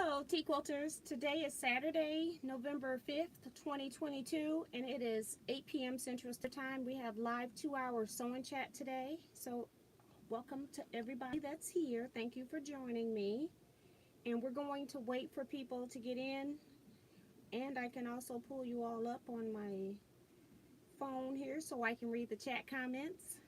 Hello, Teaquilters. Today is Saturday, November 5th, 2022, and it is 8 p.m. Central Standard Time. We have live 2-hour sewing chat today. So, welcome to everybody that's here. Thank you for joining me. And we're going to wait for people to get in. And I can also pull you all up on my phone here so I can read the chat comments.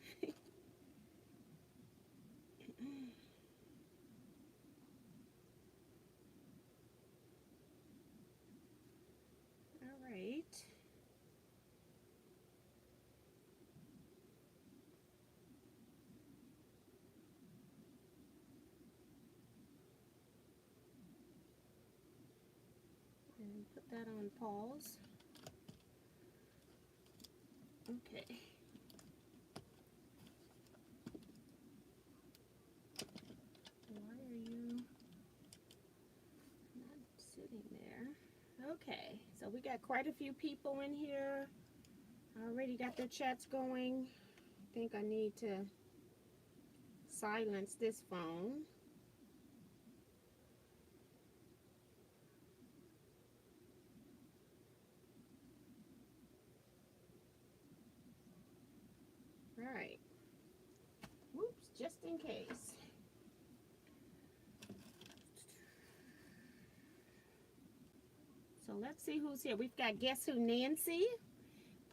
All right. And put that on pause. Okay. Why are you not sitting there? Okay, so we got quite a few people in here. I already got their chats going. I think I need to silence this phone. All right. Whoops, just in case. So let's see who's here. We've got Guess Who Nancy.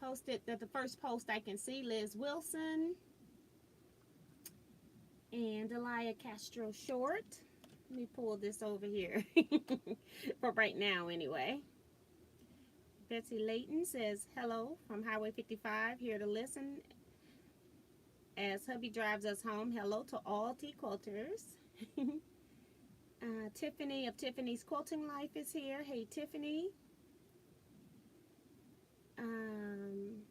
Posted that the first post I can see, Liz Wilson. And Delia Castro Short. Let me pull this over here. For right now anyway. Betsy Layton says, hello from Highway 55, here to listen as hubby drives us home. Hello to all Teaquilters. Tiffany of Tiffany's Quilting Life is here. Hey, Tiffany.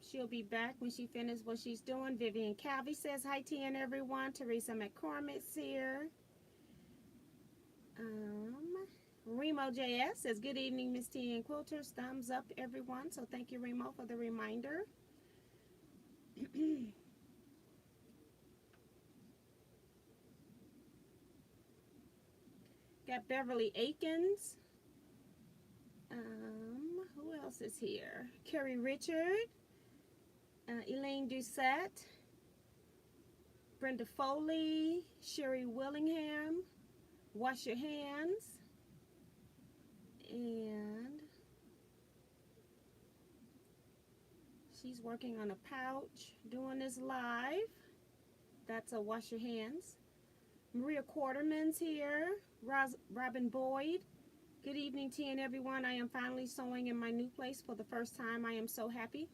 She'll be back when she finishes what she's doing. Vivian Calvi says, hi, T and everyone. Teresa McCormick's here. Remo JS says, good evening, Miss T and Quilters. Thumbs up, everyone. So thank you, Remo, for the reminder. Got Beverly Akins. Who else is here? Carrie Richard. Elaine Doucette. Brenda Foley. Sherry Willingham. Wash Your Hands. And she's working on a pouch, doing this live. That's a Wash Your Hands. Maria Quarterman's here. Robin Boyd. Good evening, T and everyone. I am finally sewing in my new place for the first time. I am so happy.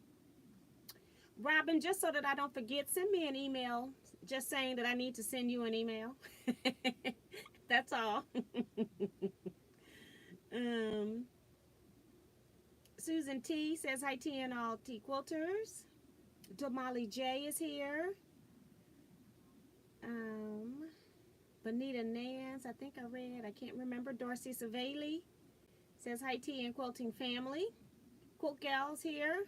Robin, just so that I don't forget, send me an email just saying that I need to send you an email. That's all. Susan T says, hi, T and all Teaquilters. Damali J is here. Bonita Nance, I think I read, I can't remember. Dorsey Savali says, hi, T and Quilting family. Quilt Gals here.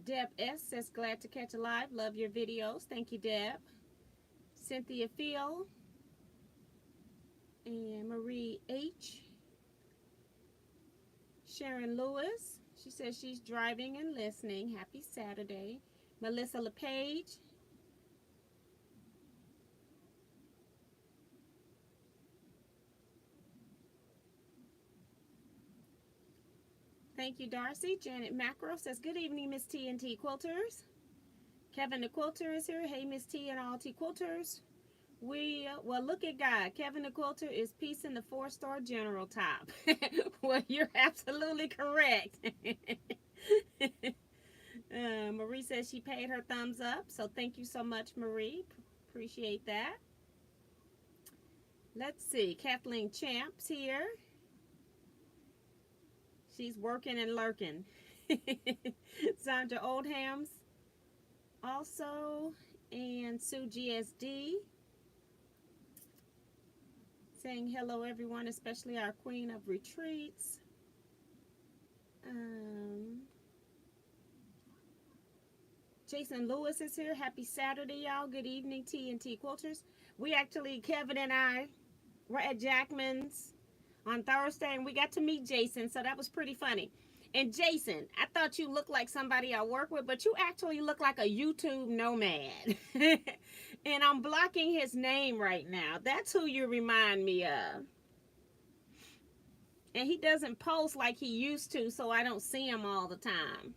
Deb S says, glad to catch a live. Love your videos. Thank you, Deb. Cynthia Phil. And Marie H. Sharon Lewis. She says she's driving and listening. Happy Saturday. Melissa LePage. Thank you, Darcy. Janet Macro says, good evening, Miss T and T Quilters. Kevin the Quilter is here. Hey, Miss T and all T Quilters. Well, look at God. Kevin the Quilter is piecing the 4-star general top. Well, you're absolutely correct. Marie says she paid her thumbs up. So thank you so much, Marie. Appreciate that. Let's see. Kathleen Champs here. She's working and lurking. Sandra Oldhams also, and Sue GSD saying hello everyone, especially our Queen of Retreats. Jason Lewis is here. Happy Saturday, y'all. Good evening, T and T Quilters. We actually, Kevin and I, We're at Jackman's on Thursday, and we got to meet Jason, so that was pretty funny. And Jason, I thought you looked like somebody I work with, but you actually look like a YouTube nomad. And I'm blocking his name right now. That's who you remind me of. And he doesn't post like he used to, so I don't see him all the time.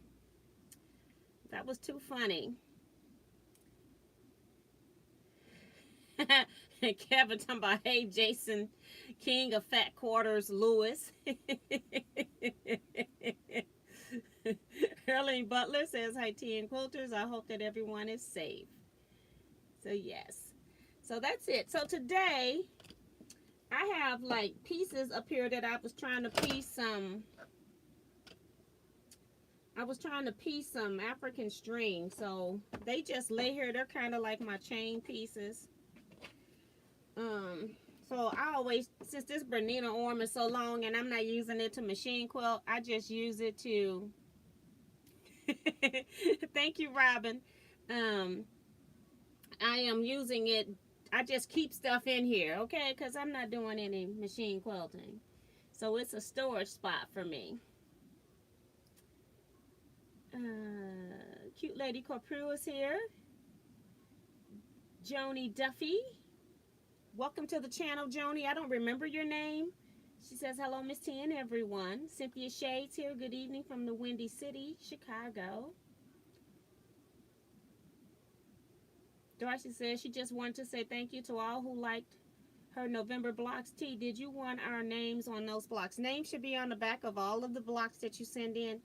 That was too funny. Kevin talking about, hey, Jason, King of Fat Quarters, Lewis. Early Butler says, hi, tea and quilters. I hope that everyone is safe. So, yes. So, that's it. So, today, I have, like, pieces up here that I was trying to piece some. I was trying to piece some African string. So, they just lay here. They're kind of like my chain pieces. So I always, since this Bernina arm is so long and I'm not using it to machine quilt, I just use it to, thank you, Robin. I am using it, I just keep stuff in here, okay, because I'm not doing any machine quilting. So it's a storage spot for me. Cute Lady Corpru is here. Joni Duffy. Welcome to the channel, Joni. I don't remember your name. She says, hello, Miss T and everyone. Cynthia Shades here. Good evening from the Windy City, Chicago. Darcy says she just wanted to say thank you to all who liked her November blocks. T, did you want our names on those blocks? Names should be on the back of all of the blocks that you send in.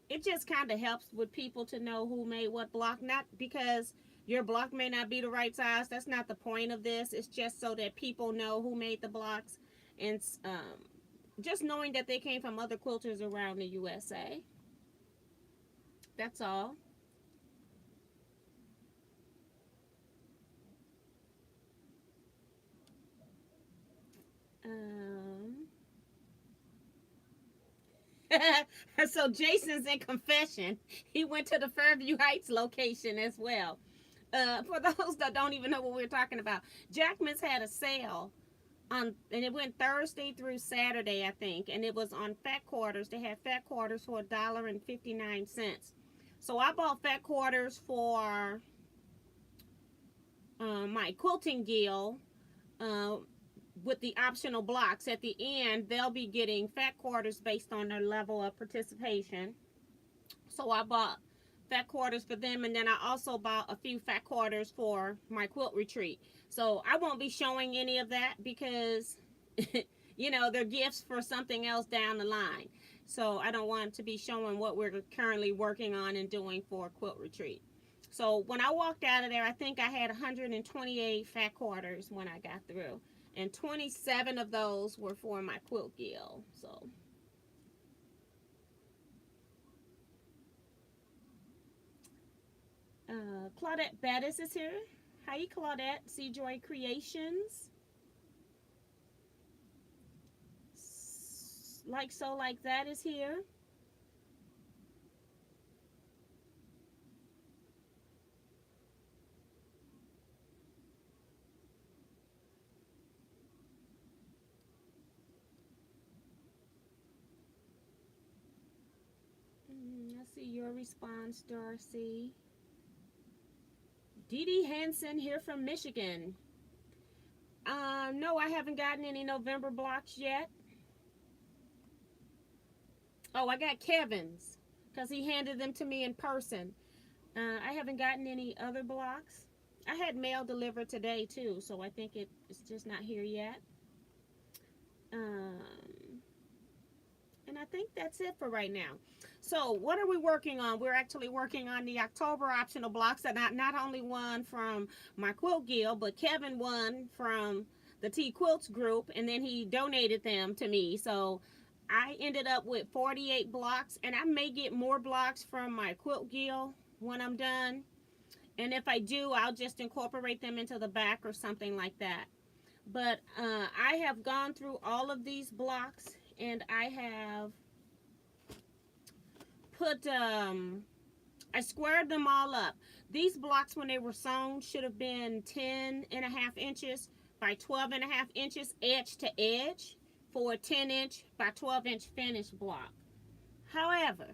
It just kind of helps with people to know who made what block. Not because your block may not be the right size. That's not the point of this. It's just so that people know who made the blocks. And just knowing that they came from other quilters around the USA. That's all. So Jason's in confession. He went to the Fairview Heights location as well. For those that don't even know what we're talking about, Jackman's had a sale on, and it went Thursday through Saturday, I think, and it was on fat quarters. They had fat quarters for $1.59. So I bought fat quarters for my quilting gill. With the optional blocks at the end, they'll be getting fat quarters based on their level of participation. So I bought fat quarters for them, and then I also bought a few fat quarters for my quilt retreat. So I won't be showing any of that because you know, they're gifts for something else down the line. So I don't want to be showing what we're currently working on and doing for quilt retreat. So when I walked out of there, I think I had 128 fat quarters when I got through. And 27 of those were for my quilt gill. So Claudette Bettis is here. Hi, Claudette. Sea Joy Creations. Like So Like That is here. I see your response, Darcy. Dee Dee Hansen here from Michigan. No, I haven't gotten any November blocks yet. Oh, I got Kevin's because he handed them to me in person. I haven't gotten any other blocks. I had mail delivered today too, so I think it's just not here yet. And I think that's it for right now. So what are we working on? We're actually working on the October optional blocks, and not only one from my quilt guild, but Kevin won from the Teaquilts group, and then he donated them to me. So I ended up with 48 blocks, and I may get more blocks from my quilt guild when I'm done. And if I do, I'll just incorporate them into the back or something like that. But I have gone through all of these blocks, and I have put, I squared them all up. These blocks, when they were sewn, should have been 10.5 inches, by 12.5 inches edge to edge for a 10-inch by 12-inch finished block. However,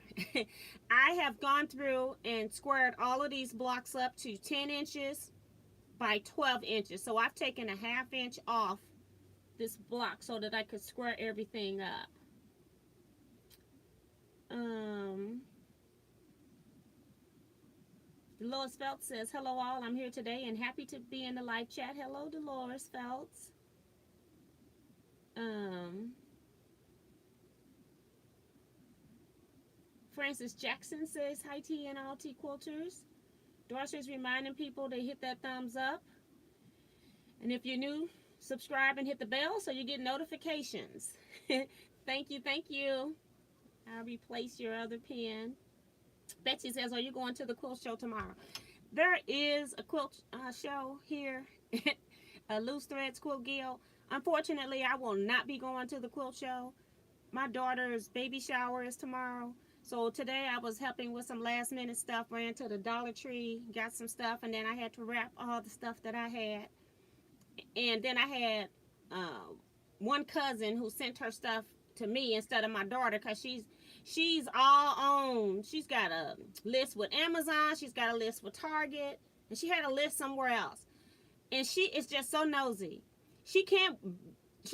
I have gone through and squared all of these blocks up to 10 inches by 12 inches. So I've taken a 1/2 inch off this block so that I could square everything up. Dolores Phelps says, hello all, I'm here today and happy to be in the live chat. Hello, Dolores Phelps. Francis Jackson says, hi T and all Teaquilters. Dorsey's reminding people to hit that thumbs up. And if you're new, subscribe and hit the bell so you get notifications. Thank you, thank you. I'll replace your other pen. Betsy says, are you going to the quilt show tomorrow? There is a quilt show here, a Loose Threads Quilt Guild. Unfortunately, I will not be going to the quilt show. My daughter's baby shower is tomorrow. So today I was helping with some last minute stuff, ran to the Dollar Tree, got some stuff, and then I had to wrap all the stuff that I had. And then I had one cousin who sent her stuff to me instead of my daughter, because she's all on. She's got a list with Amazon, she's got a list with Target, and she had a list somewhere else. And she is just so nosy. She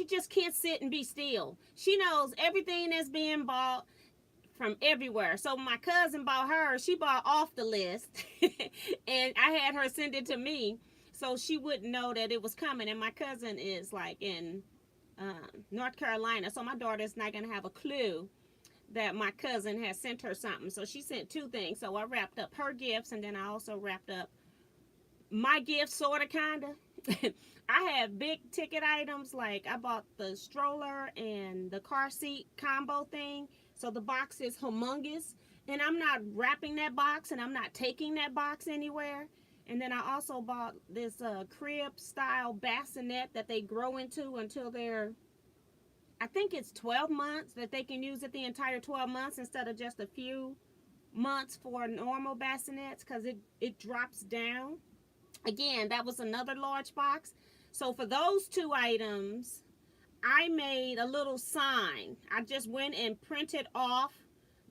just can't sit and be still. She knows everything that's being bought from everywhere. So my cousin bought her, she bought off the list and I had her send it to me so she wouldn't know that it was coming. And my cousin is like in North Carolina, so my daughter's not gonna have a clue that my cousin has sent her something. So she sent 2 things. So I wrapped up her gifts, and then I also wrapped up my gifts, sort of, kind of. I have big ticket items, like I bought the stroller and the car seat combo thing. So the box is humongous, and I'm not wrapping that box, and I'm not taking that box anywhere. And then I also bought this crib style bassinet that they grow into until they're, I think it's 12 months, that they can use it the entire 12 months instead of just a few months for normal bassinets, because it drops down. Again, that was another large box. So for those 2 items, I made a little sign. I just went and printed off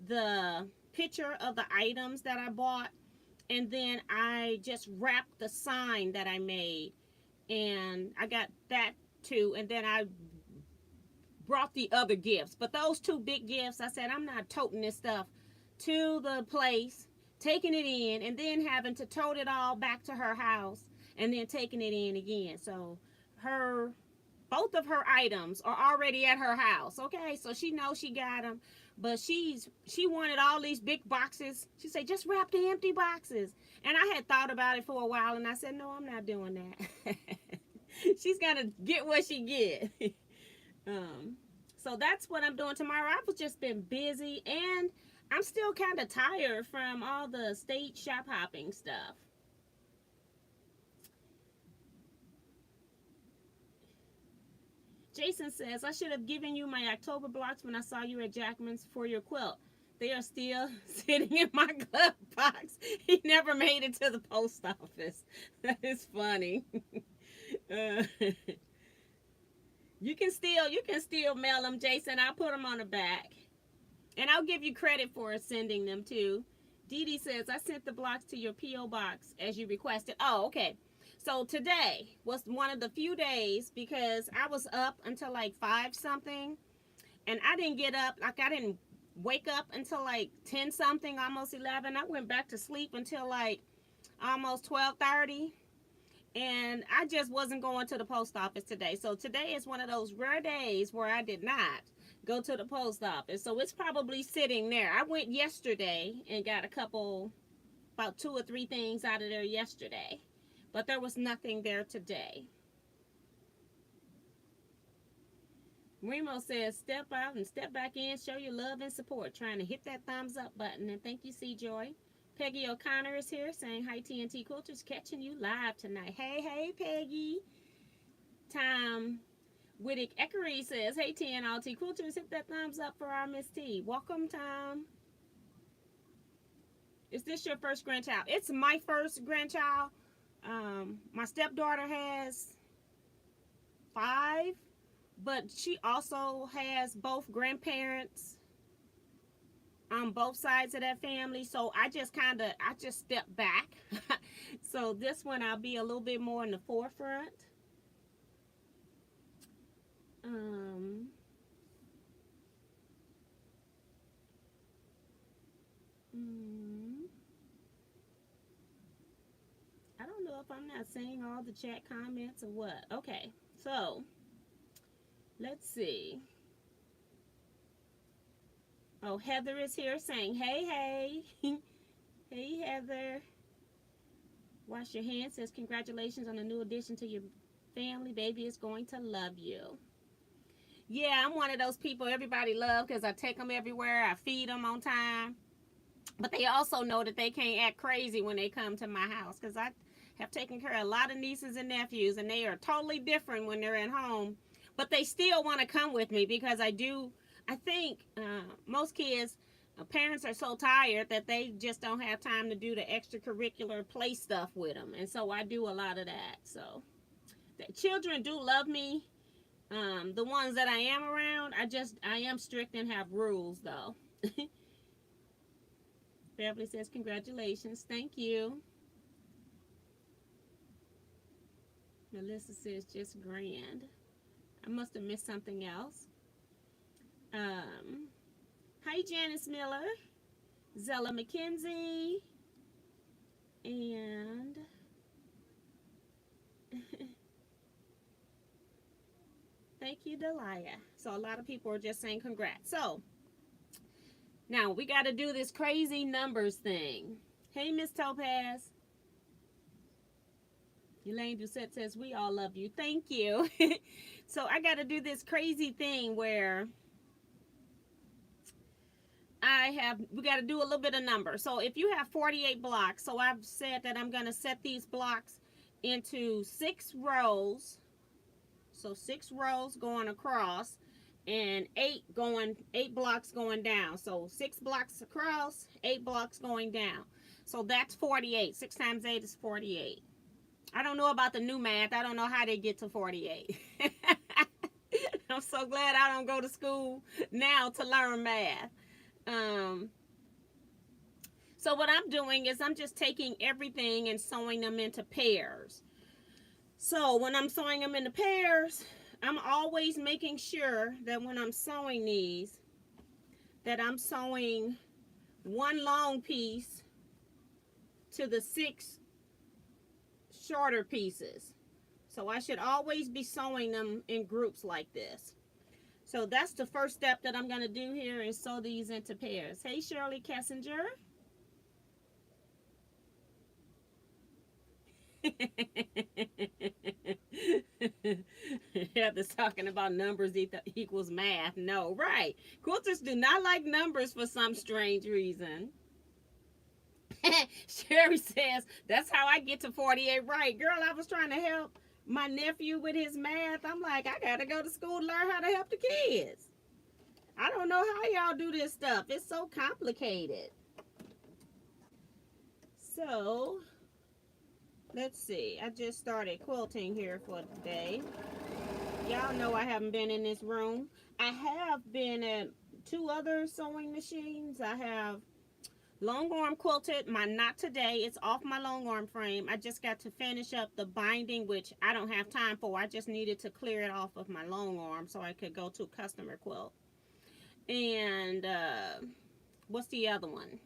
the picture of the items that I bought, and then I just wrapped the sign that I made, and I got that too. And then I brought the other gifts. But those 2 big gifts, I said, I'm not toting this stuff to the place, taking it in, and then having to tote it all back to her house, and then taking it in again. So both of her items are already at her house, okay? So she knows she got them, but she wanted all these big boxes. She said, just wrap the empty boxes. And I had thought about it for a while, and I said, no, I'm not doing that. She's got to get what she get. So that's what I'm doing tomorrow. I've just been busy, and I'm still kind of tired from all the state shop hopping stuff. Jason says, I should have given you my October blocks when I saw you at Jackman's for your quilt. They are still sitting in my glove box. He never made it to the post office. That is funny. You can still mail them, Jason. I'll put them on the back. And I'll give you credit for sending them too. Dee Dee says, I sent the blocks to your P.O. box as you requested. Oh, okay. So today was one of the few days, because I was up until like 5 something, and I didn't get up, like I didn't wake up until like 10 something, almost 11. I went back to sleep until like almost 12:30, and I just wasn't going to the post office today. So today is one of those rare days where I did not go to the post office. So it's probably sitting there. I went yesterday and got about 2 or 3 things out of there yesterday. But there was nothing there today. Remo says, step out and step back in, show your love and support. Trying to hit that thumbs up button. And thank you, C. Joy. Peggy O'Connor is here saying, hi, TNT Quilters, catching you live tonight. Hey, hey, Peggy. Tom Whittick Eckery says, hey, TNT Quilters, hit that thumbs up for our Miss T. Welcome, Tom. Is this your first grandchild? It's my first grandchild. My stepdaughter has 5, but she also has both grandparents on both sides of that family. So I just step back. So this one I'll be a little bit more in the forefront. I don't know if I'm not saying all the chat comments or what. Okay, so let's see. Oh, Heather is here saying, hey, hey. Hey, Heather. Wash your hands. Says, congratulations on a new addition to your family. Baby is going to love you. Yeah, I'm one of those people everybody loves because I take them everywhere. I feed them on time. But they also know that they can't act crazy when they come to my house because I have taken care of a lot of nieces and nephews, and they are totally different when they're at home. But they still want to come with me because I think most kids, parents are so tired that they just don't have time to do the extracurricular play stuff with them. And so I do a lot of that. So the children do love me. The ones that I am around, I am strict and have rules though. Beverly says, congratulations. Thank you. Melissa says, just grand. I must have missed something else. Hi, Janice Miller, Zella McKenzie, and thank you, Delia. So a lot of people are just saying congrats. So now we got to do this crazy numbers thing. Hey, Miss Topaz. Elaine Doucette says, we all love you. Thank you. So I got to do this crazy thing where we got to do a little bit of numbers. So if you have 48 blocks, so I've said that I'm going to set these blocks into 6 rows. So 6 rows going across and 8 blocks going down. So 6 blocks across, 8 blocks going down. So that's 48. 6 times 8 is 48. I don't know about the new math. I don't know how they get to 48. I'm so glad I don't go to school now to learn math. So what I'm doing is I'm just taking everything and sewing them into pairs. So when I'm sewing them into pairs, I'm always making sure that when I'm sewing these, that I'm sewing one long piece to the 6 shorter pieces. So I should always be sewing them in groups like this. So that's the first step that I'm going to do here is sew these into pairs. Hey, Shirley Kessinger. Heather's talking about numbers equals math. No, right. Quilters do not like numbers for some strange reason. Sherry says, that's how I get to 48 right. Girl, I was trying to help my nephew with his math. I'm like, I gotta go to school to learn how to help the kids. I don't know how y'all do this stuff. It's so complicated. So let's see. I just started quilting here for today. Y'all know I haven't been in this room. I have been at 2 other sewing machines. I have long arm quilted, not today. It's off my long arm frame. I just got to finish up the binding, which I don't have time for. I just needed to clear it off of my long arm so I could go to a customer quilt. And what's the other one?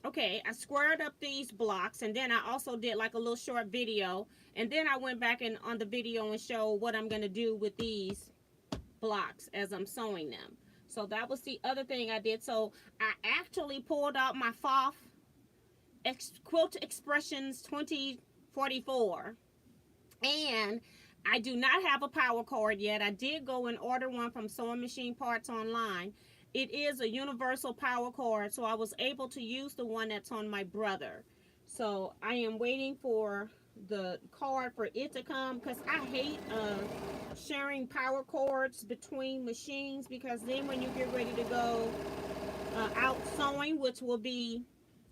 Okay, I squared up these blocks, and then I also did like a little short video, and then I went back on the video and showed what I'm going to do with these blocks as I'm sewing them. So that was the other thing I did. So I actually pulled out my FOF Quilt Expressions 2044, and I do not have a power cord yet. I did go and order one from Sewing Machine Parts online. It is a universal power cord, so I was able to use the one that's on my brother. So I am waiting for the cord for it to come, because I hate sharing power cords between machines, because then when you get ready to go out sewing, which will be,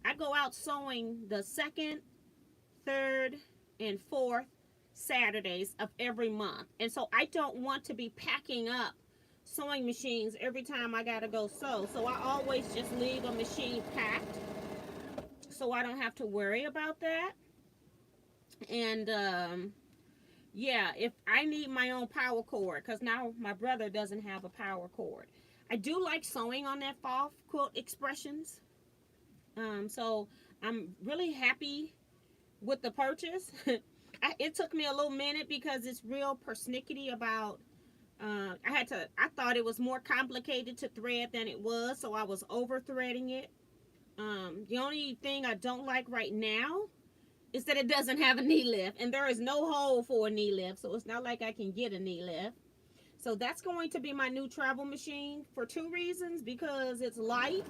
I go out sewing the 2nd, third, and fourth Saturdays of every month. And so I don't want to be packing up sewing machines every time I gotta go sew. So I always just leave a machine packed so I don't have to worry about that. And yeah, if I need my own power cord, because now my brother doesn't have a power cord. I do like sewing on that fall quilt expressions. So I'm really happy with the purchase. It took me a little minute because it's real persnickety about, I thought it was more complicated to thread than it was, so I was over threading it. The only thing I don't like right now is that it doesn't have a knee lift, and there is no hole for a knee lift, so it's not like I can get a knee lift. So that's going to be my new travel machine for two reasons: because it's light,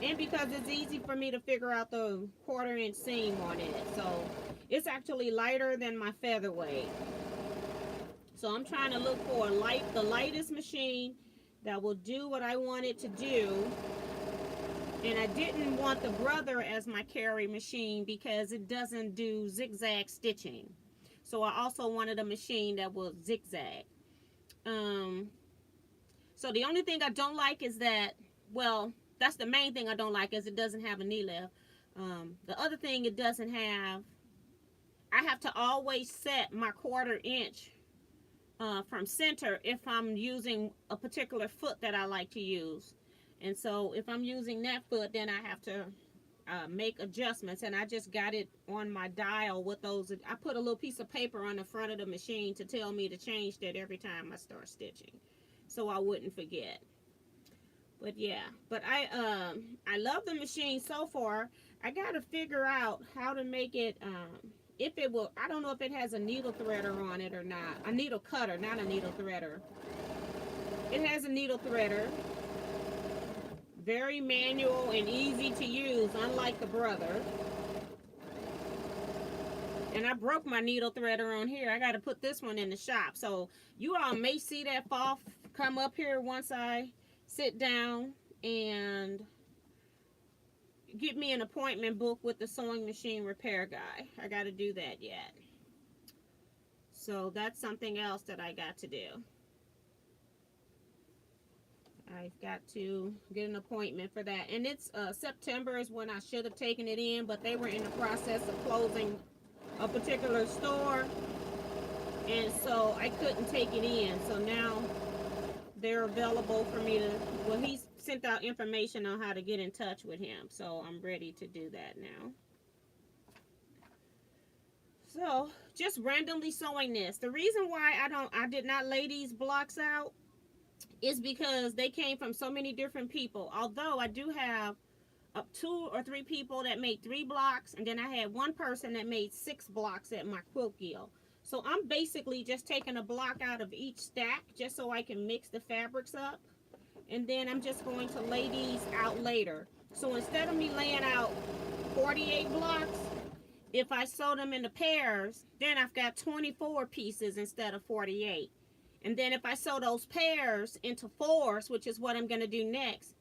and because it's easy for me to figure out the 1/4 inch seam on it. So it's actually lighter than my featherweight. So I'm trying to look for the lightest machine that will do what I want it to do. And I didn't want the brother as my carry machine because it doesn't do zigzag stitching. So I also wanted a machine that will zigzag. So the only thing I don't like is that, well, that's the main thing I don't like, is it doesn't have a knee lift. The other thing it doesn't have, I have to always set my 1/4 inch from center if I'm using a particular foot that I like to use. And so if I'm using that foot, then I have to make adjustments. And I just got it on my dial with those. I put a little piece of paper on the front of the machine to tell me to change that every time I start stitching, so I wouldn't forget. But yeah, but I love the machine so far. I got to figure out how to make it, if it will, I don't know if it has a needle threader on it or not. A needle cutter, not a needle threader. It has a needle threader. Very manual and easy to use, unlike the brother. And I broke my needle threader on here. I got to put this one in the shop. So you all may see that fall come up here once I sit down and get me an appointment book with the sewing machine repair guy. I got to do that yet. So that's something else that I got to do. I've got to get an appointment for that. And it's September is when I should have taken it in, but they were in the process of closing a particular store, and so I couldn't take it in. So now they're available for me to, well, he sent out information on how to get in touch with him, so I'm ready to do that now. So just randomly sewing this. The reason why I did not lay these blocks out is because they came from so many different people. Although I do have 2 or 3 people that made 3 blocks, and then I had one person that made 6 blocks at my quilt guild. So I'm basically just taking a block out of each stack just so I can mix the fabrics up, and then I'm just going to lay these out later. So instead of me laying out 48 blocks, if I sew them into pairs, then I've got 24 pieces instead of 48. And then if I sew those pairs into 4s, which is what I'm going to do next,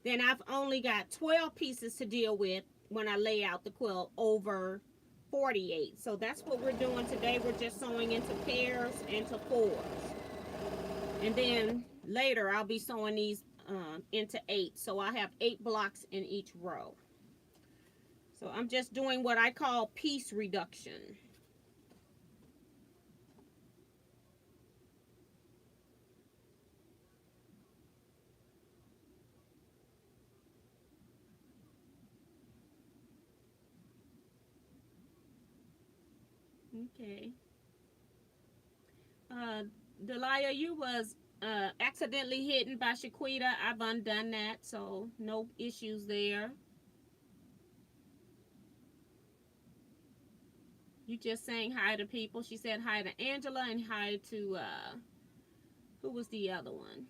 then I've only got 12 pieces to deal with when I lay out the quilt over 48. So that's what we're doing today. We're just sewing into pairs, into 4s. And then later I'll be sewing these into 8. So I have 8 blocks in each row. So I'm just doing what I call piece reduction. Okay. Delia, you was accidentally hidden by Shaquita. I've undone that, so no issues there. You just saying hi to people. She said hi to Angela and hi to, who was the other one?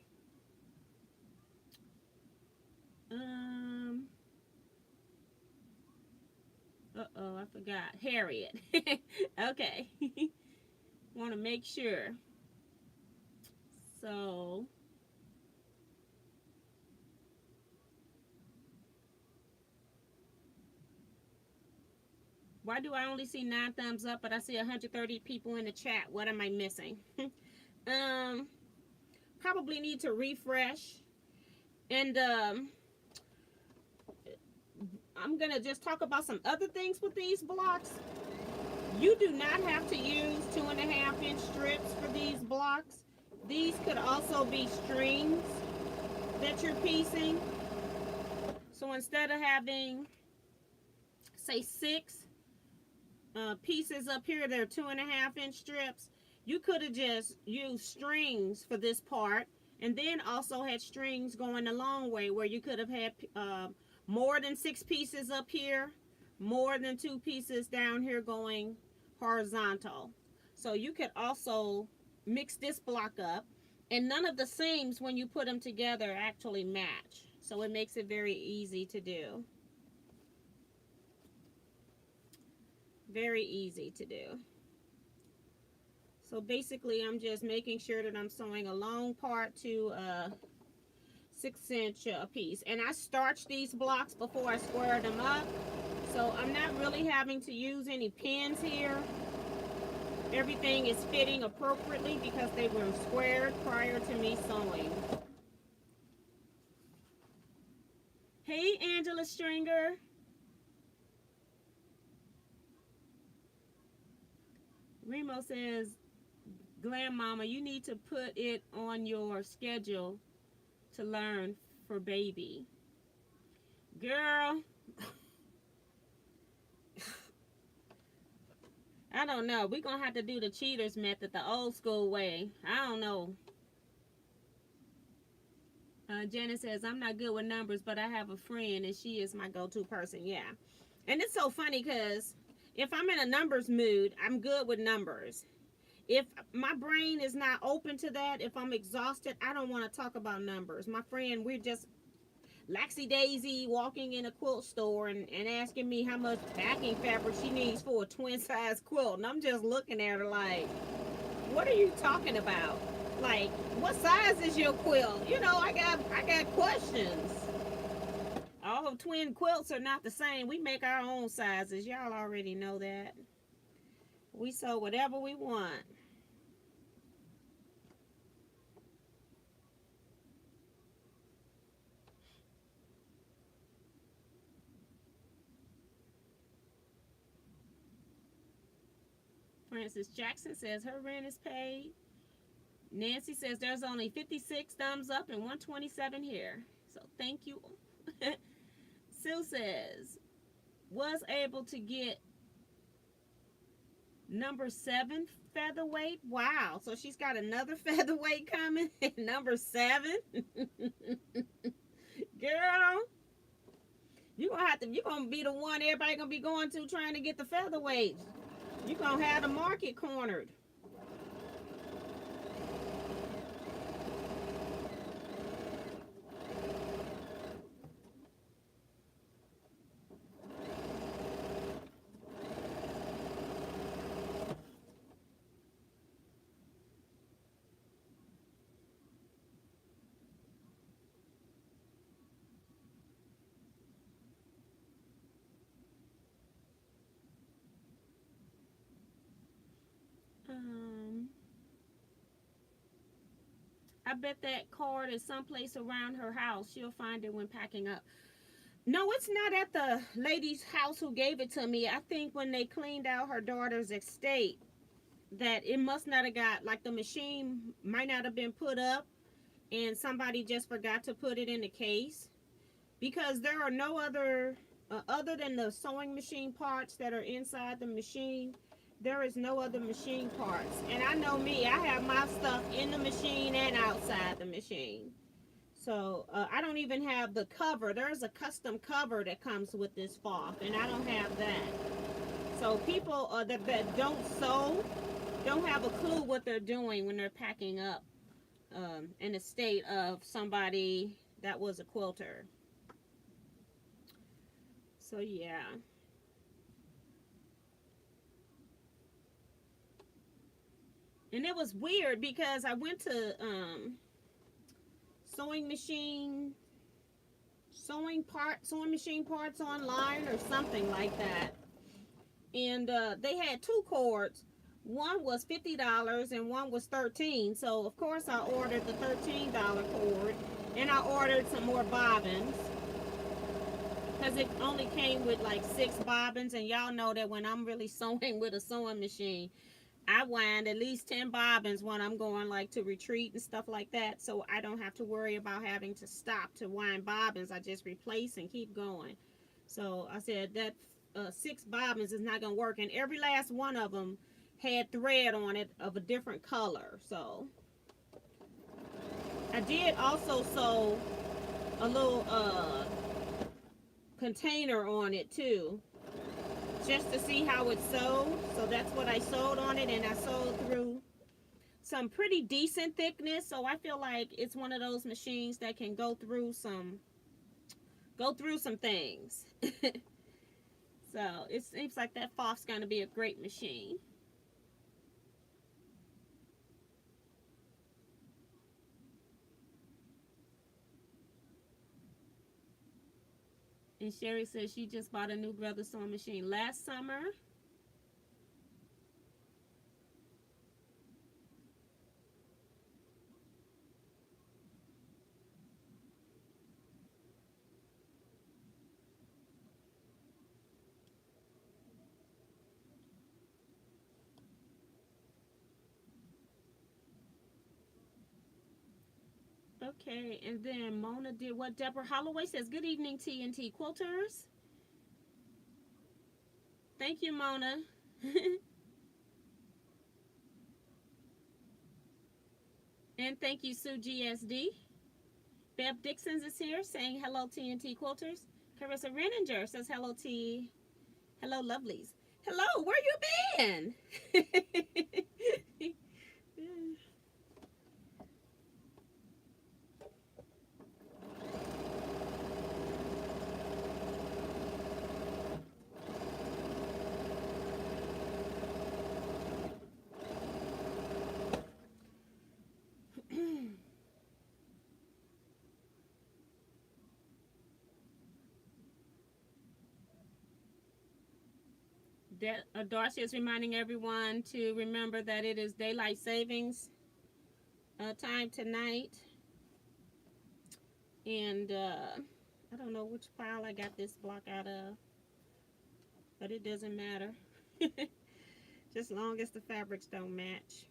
Uh-oh, I forgot. Harriet. Okay. Want to make sure. So, Why do I only see 9 thumbs up, but I see 130 people in the chat? What am I missing? um, Probably need to refresh. And I'm gonna just talk about some other things with these blocks. You do not have to use 2.5-inch strips for these blocks. These could also be strings that you're piecing. So instead of having, say, 6 pieces up here that are 2.5-inch strips, you could have just used strings for this part, and then also had strings going a long way, where you could have had more than 6 pieces up here, more than 2 pieces down here going horizontal. So you could also mix this block up, and none of the seams when you put them together actually match. So it makes it very easy to do. Very easy to do. So basically I'm just making sure that I'm sewing a long part to a 6-inch piece. And I starched these blocks before I squared them up. So I'm not really having to use any pins here. Everything is fitting appropriately because they were squared prior to me sewing. Hey, Angela Stringer. Remo says, Glam Mama, you need to put it on your schedule to learn for baby. Girl, I don't know. We're going to have to do the cheaters method the old school way. I don't know. Janet says, I'm not good with numbers, but I have a friend and she is my go-to person. Yeah. And it's so funny because if I'm in a numbers mood, I'm good with numbers. If my brain is not open to that, if I'm exhausted, I don't want to talk about numbers. My friend, we're just laxy-daisy walking in a quilt store and asking me how much backing fabric she needs for a twin-size quilt. And I'm just looking at her like, what are you talking about? Like, what size is your quilt? You know, I got questions. All twin quilts are not the same. We make our own sizes. Y'all already know that. We sew whatever we want. Francis Jackson says her rent is paid. Nancy says there's only 56 thumbs up and 127 here. So thank you. Sue says, was able to get number 7 featherweight. Wow. So she's got another featherweight coming. Number 7. Girl, you're gonna be the one everybody gonna be going to trying to get the featherweight. You're gonna have the market cornered. I bet that card is someplace around her house. She'll find it when packing up. No, it's not at the lady's house who gave it to me. I think when they cleaned out her daughter's estate, that it must not have got, like the machine might not have been put up and somebody just forgot to put it in the case. Because there are no other, other than the sewing machine parts that are inside the machine, there is no other machine parts. And I know me, I have my stuff in the machine and outside the machine. So I don't even have the cover. There's a custom cover that comes with this FOF, and I don't have that. So people that don't sew don't have a clue what they're doing when they're packing up an estate of somebody that was a quilter. So yeah. And it was weird because I went to sewing machine parts online or something like that. And they had two cords. One was $50 and one was $13. So of course I ordered the $13 cord, and I ordered some more bobbins because it only came with like 6 bobbins, and y'all know that when I'm really sewing with a sewing machine, I wind at least 10 bobbins when I'm going like to retreat and stuff like that, so I don't have to worry about having to stop to wind bobbins. I just replace and keep going. So I said that 6 bobbins is not gonna work, and every last one of them had thread on it of a different color. So I did also sew a little container on it too, just to see how it sewed. So that's what I sewed on it, and I sewed through some pretty decent thickness. So I feel like it's one of those machines that can go through some things. So it seems like that Foff's going to be a great machine. And Sherry says she just bought a new Brother sewing machine last summer. Okay, and then Mona did what? Deborah Holloway says, good evening, T&T Quilters. Thank you, Mona. And thank you, Sue GSD. Beb Dixons is here saying hello, T&T Quilters. Carissa Renninger says hello, T. Hello, lovelies. Hello, where you been? Darcy is reminding everyone to remember that it is daylight savings time tonight. And I don't know which file I got this block out of, but it doesn't matter. Just long as the fabrics don't match.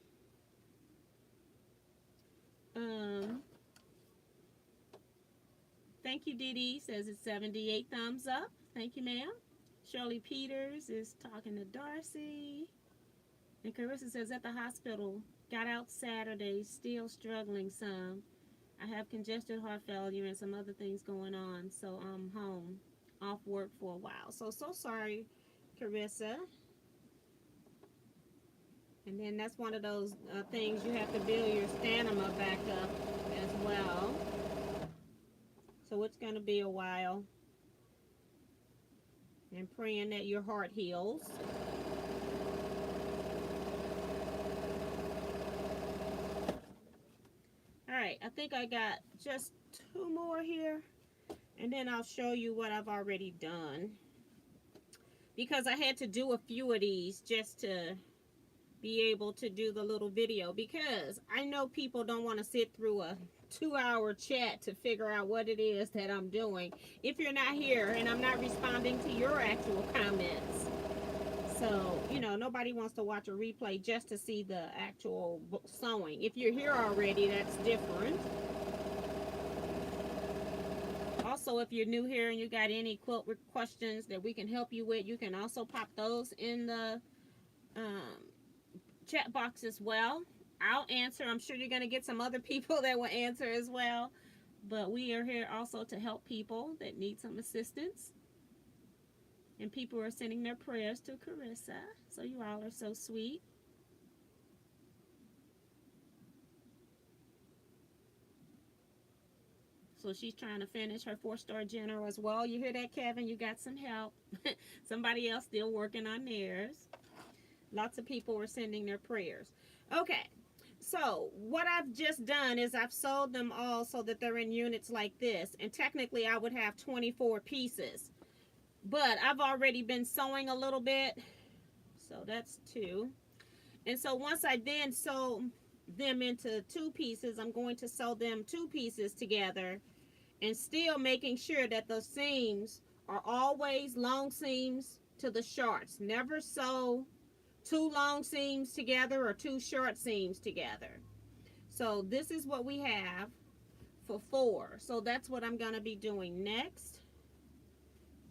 Thank you, Dee Dee. Says it's 78 thumbs up. Thank you, ma'am. Shirley Peters is talking to Darcy. And Carissa says, at the hospital, got out Saturday, still struggling some. I have congestive heart failure and some other things going on, so I'm home, off work for a while. So sorry, Carissa. And then that's one of those things you have to build your stamina back up as well. So it's going to be a while. And praying that your heart heals. Alright, I think I got just 2 more here. And then I'll show you what I've already done. Because I had to do a few of these just to be able to do the little video. Because I know people don't want to sit through a 2-hour chat to figure out what it is that I'm doing if you're not here and I'm not responding to your actual comments. So, you know, nobody wants to watch a replay just to see the actual sewing. If you're here already, that's different. Also, if you're new here and you got any quilt questions that we can help you with, you can also pop those in the chat box as well. I'll answer. I'm sure you're going to get some other people that will answer as well. But we are here also to help people that need some assistance. And people are sending their prayers to Carissa. So you all are so sweet. So she's trying to finish her 4-star general as well. You hear that, Kevin? You got some help. Somebody else still working on theirs. Lots of people are sending their prayers. Okay. So what I've just done is I've sewed them all so that they're in units like this. And technically I would have 24 pieces. But I've already been sewing a little bit. So that's 2. And so once I then sew them into 2 pieces, I'm going to sew them 2 pieces together, and still making sure that the seams are always long seams to the shorts. Never sew 2 long seams together or 2 short seams together. So this is what we have for 4. So that's what I'm going to be doing next.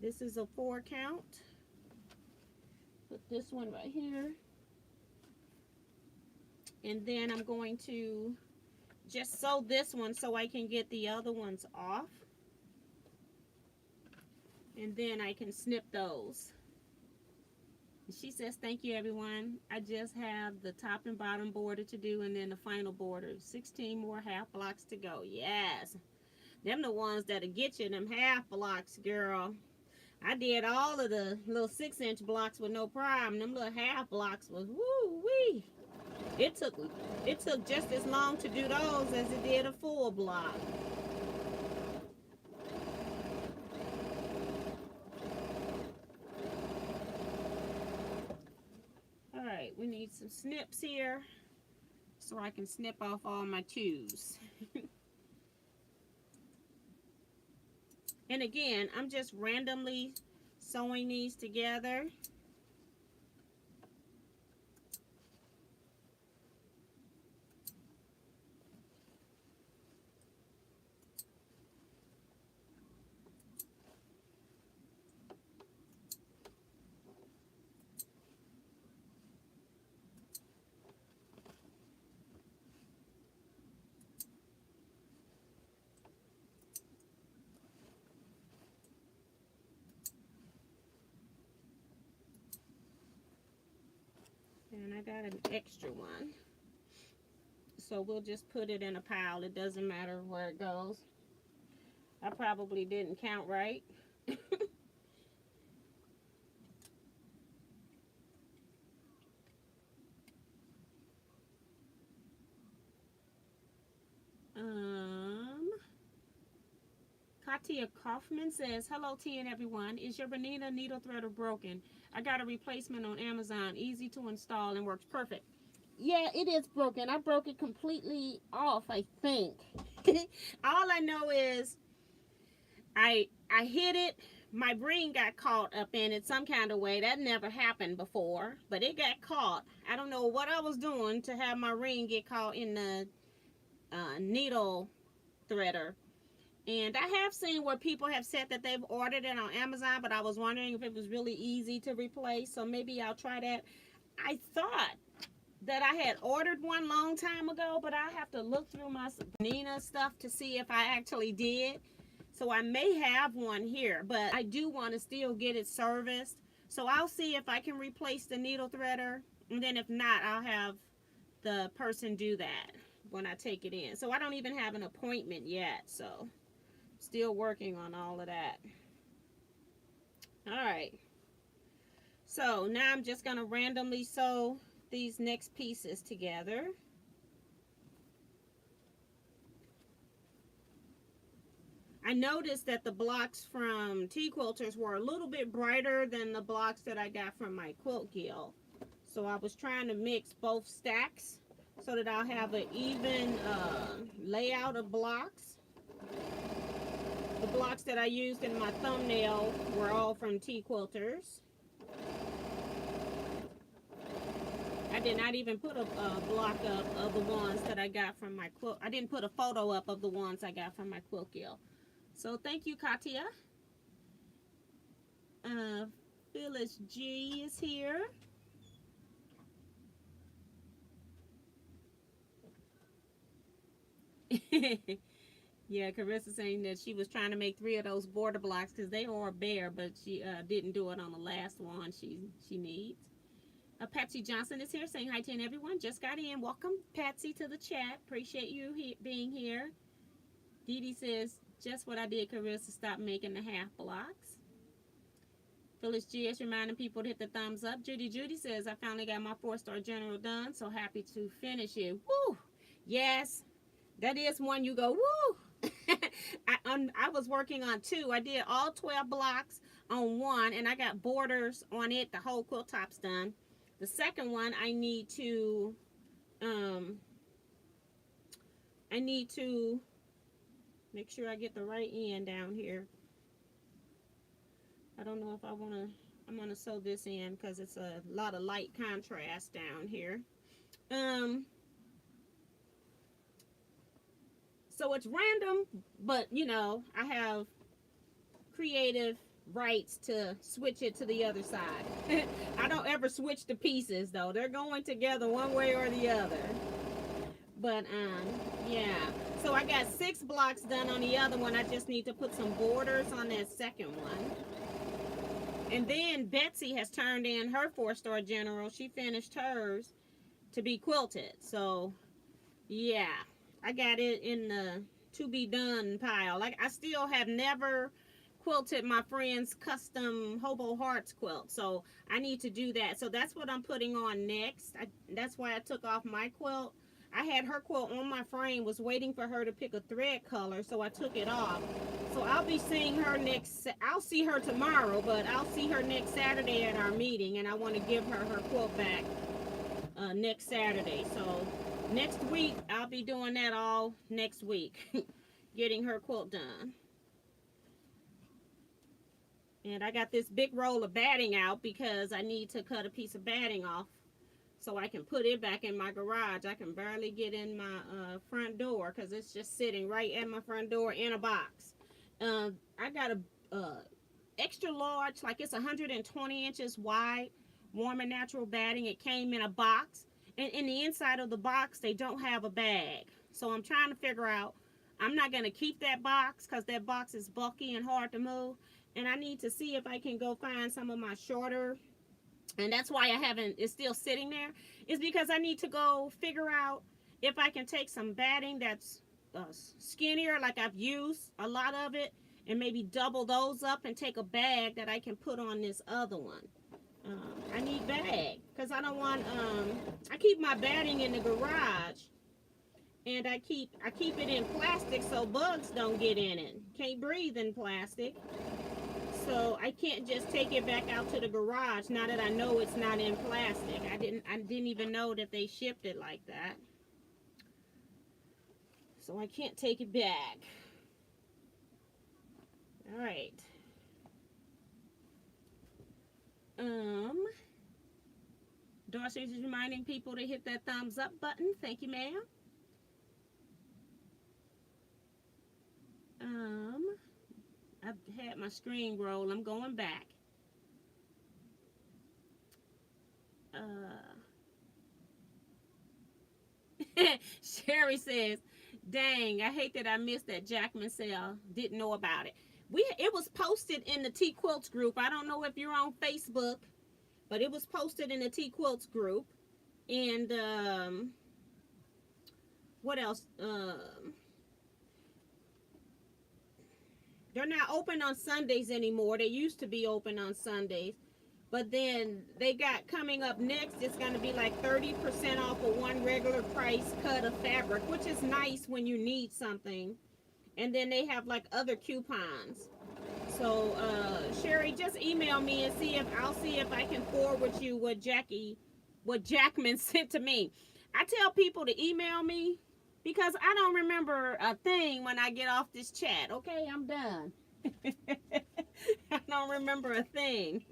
This is a 4 count. Put this one right here. And then I'm going to just sew this one so I can get the other ones off. And then I can snip those. She says, thank you, everyone. I just have the top and bottom border to do, and then the final border. 16 more half blocks to go. Yes. Them the ones that'll get you them half blocks, girl. I did all of the little 6-inch blocks with no problem. Them little half blocks was woo-wee. It took just as long to do those as it did a full block. Alright, we need some snips here so I can snip off all my 2s. And again, I'm just randomly sewing these together. And I got an extra one. So we'll just put it in a pile. It doesn't matter where it goes. I probably didn't count right. Katia Kaufman says, hello T and everyone. Is your Bernina needle threader broken? I got a replacement on Amazon. Easy to install and works perfect. Yeah, it is broken. I broke it completely off, I think. All I know is I hit it. My ring got caught up in it some kind of way. That never happened before, but it got caught. I don't know what I was doing to have my ring get caught in the needle threader. And I have seen where people have said that they've ordered it on Amazon, but I was wondering if it was really easy to replace, so maybe I'll try that. I thought that I had ordered one long time ago, but I have to look through my Nina stuff to see if I actually did. So I may have one here, but I do want to still get it serviced. So I'll see if I can replace the needle threader, and then if not, I'll have the person do that when I take it in. So I don't even have an appointment yet, so still working on all of that. All right. So now I'm just going to randomly sew these next pieces together. I noticed that the blocks from Teaquilters were a little bit brighter than the blocks that I got from my quilt guild. So I was trying to mix both stacks so that I'll have an even layout of blocks. The blocks that I used in my thumbnail were all from Teaquilters. I did not even put a block up of the ones that I got from my quilt. I didn't put a photo up of the ones I got from my quilt guild. So thank you, Katia. Phyllis G is here. Yeah, Carissa saying that she was trying to make 3 of those border blocks because they are bare, but she didn't do it on the last one she needs. Patsy Johnson is here saying hi to everyone. Just got in. Welcome, Patsy, to the chat. Appreciate you being here. Dee Dee says, just what I did, Carissa. Stop making the half blocks. Phyllis G is reminding people to hit the thumbs up. Judy says, I finally got my 4-star general done, so happy to finish it. Woo! Yes, that is one you go, woo! I was working on 2. I did all 12 blocks on one, and I got borders on it. The whole quilt top's done. The second one, I need to make sure I get the right end down here. I don't know if I'm going to sew this in because it's a lot of light contrast down here. So it's random, but you know, I have creative rights to switch it to the other side. I don't ever switch the pieces though. They're going together one way or the other. But yeah. So I got 6 blocks done on the other one. I just need to put some borders on that second one. And then Betsy has turned in her 4-star general. She finished hers to be quilted. So yeah, I got it in the to be done pile. Like, I still have never quilted my friend's custom Hobo Hearts quilt, so I need to do that. So that's what I'm putting on next. That's why I took off my quilt. I had her quilt on my frame, was waiting for her to pick a thread color, so I took it off. So I'll be seeing her I'll see her tomorrow, but I'll see her next Saturday at our meeting, and I want to give her her quilt back next Saturday. So next week, I'll be doing that all next week, getting her quilt done. And I got this big roll of batting out because I need to cut a piece of batting off so I can put it back in my garage. I can barely get in my front door because it's just sitting right at my front door in a box. I got a extra large, like it's 120 inches wide, warm and natural batting. It came in a box. And in the inside of the box, they don't have a bag. So I'm trying to figure out, I'm not going to keep that box because that box is bulky and hard to move. And I need to see if I can go find some of my shorter, and that's why it's still sitting there, is because I need to go figure out if I can take some batting that's skinnier, like I've used a lot of it, and maybe double those up and take a bag that I can put on this other one. I need bag because I don't want, I keep my batting in the garage, and I keep it in plastic so bugs don't get in it. Can't breathe in plastic. So I can't just take it back out to the garage now that I know it's not in plastic. I didn't even know that they shipped it like that. So I can't take it back. All right. Darcy is reminding people to hit that thumbs up button. Thank you, ma'am. I've had my screen roll. I'm going back. Sherry says, dang, I hate that I missed that Jackman sale. Didn't know about it. It was posted in the Teaquilts group. I don't know if you're on Facebook, but it was posted in the Teaquilts group. And what else? They're not open on Sundays anymore. They used to be open on Sundays. But then they got coming up next, it's going to be like 30% off of one regular price cut of fabric, which is nice when you need something. And then they have like other coupons. So, Sherry, just email me and I'll see if I can forward you what Jackman sent to me. I tell people to email me because I don't remember a thing when I get off this chat. Okay, I'm done. I don't remember a thing.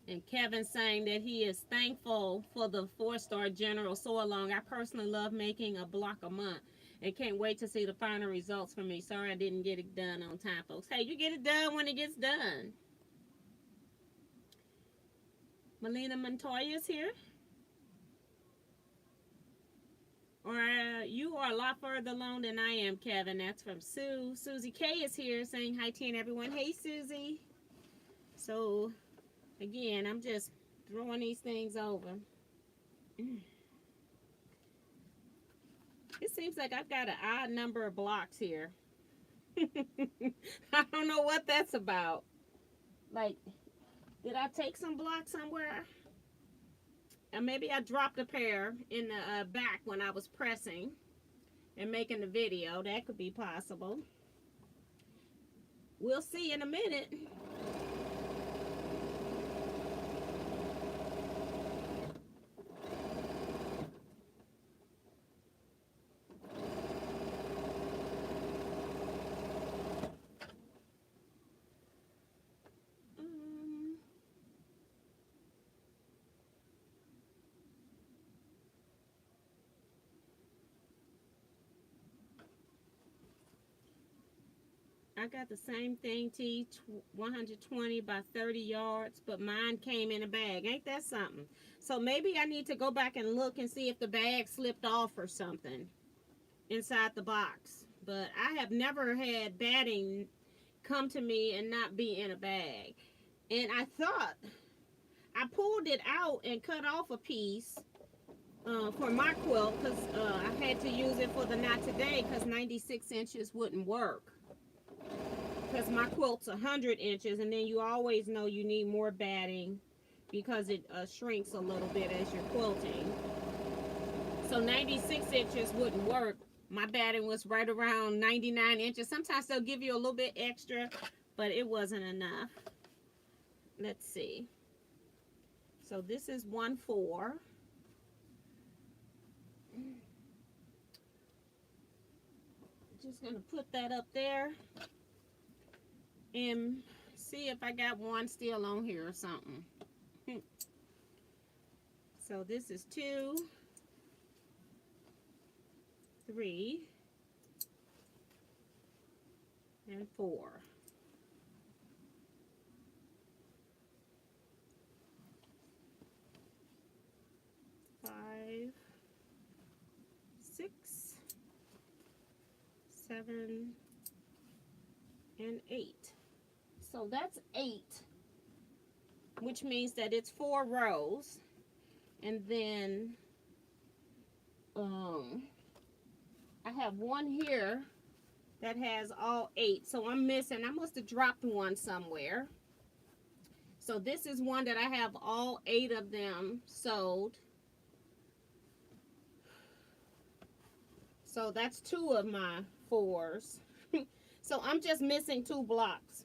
And Kevin saying that he is thankful for the 4-star general sew along. I personally love making a block a month and can't wait to see the final results for me. Sorry I didn't get it done on time, folks. Hey, you get it done when it gets done. Melina Montoya is here. Or you are a lot further along than I am, Kevin. That's from Sue. Susie K is here saying hi to everyone. Hey, Susie. So, again, I'm just throwing these things over. It seems like I've got an odd number of blocks here. I don't know what that's about. Like, did I take some blocks somewhere? And maybe I dropped a pair in the back when I was pressing and making the video. That could be possible. We'll see in a minute. I got the same thing, 120 by 30 yards, but mine came in a bag. Ain't that something? So maybe I need to go back and look and see if the bag slipped off or something inside the box. But I have never had batting come to me and not be in a bag. And I thought I pulled it out and cut off a piece for my quilt because I had to use it for the knot today because 96 inches wouldn't work. Because my quilt's 100 inches, and then you always know you need more batting because it shrinks a little bit as you're quilting. So 96 inches wouldn't work. My batting was right around 99 inches. Sometimes they'll give you a little bit extra, but it wasn't enough. Let's see. So this is 1/4. Just gonna put that up there and see if I got one still on here or something. So this is 2, 3, and 4. Five, 6, 7, and 8. So that's 8, which means that it's 4 rows. And then I have one here that has all 8. So I'm missing, I must have dropped one somewhere. So this is one that I have all 8 of them sewed. So that's 2 of my 4s. So I'm just missing 2 blocks.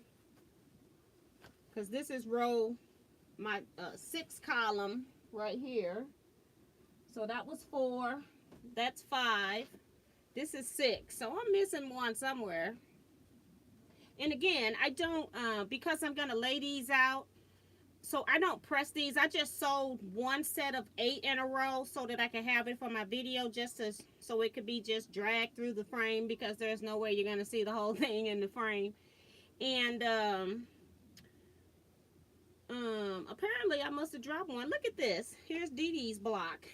Because this is row, my 6th column right here. So that was 4. That's 5. This is 6. So I'm missing one somewhere. And again, I don't, because I'm going to lay these out, so I don't press these. I just sewed one set of 8 in a row so that I can have it for my video, just to, so it could be just dragged through the frame, because there's no way you're going to see the whole thing in the frame. And apparently I must have dropped one. Look at this. Here's Dee Dee's block.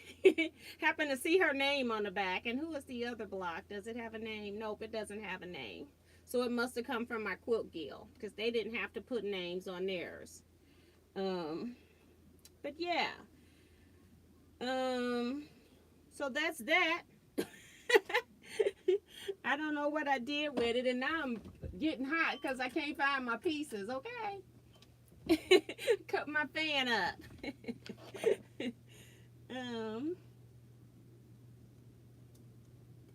Happen to see her name on the back. And who is the other block? Does it have a name? Nope, it doesn't have a name. So it must have come from my quilt guild, because they didn't have to put names on theirs. But yeah. So that's that. I don't know what I did with it, and now I'm getting hot because I can't find my pieces. Okay. Cut my fan up.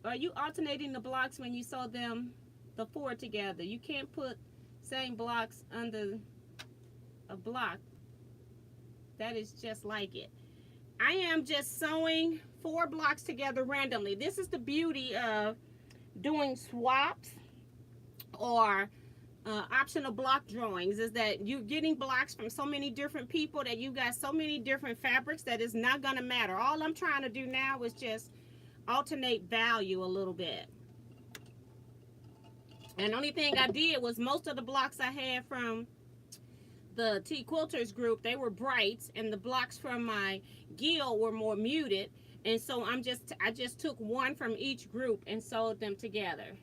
Are you alternating the blocks when you sew them, the 4 together? You can't put same blocks under a block. That is just like it. I am just sewing 4 blocks together randomly. This is the beauty of doing swaps or optional block drawings, is that you're getting blocks from so many different people that you got so many different fabrics that it's not gonna matter. All I'm trying to do now is just alternate value a little bit. And the only thing I did was, most of the blocks I had from the Teaquilters group, they were brights, and the blocks from my guild were more muted. And so I just took one from each group and sewed them together.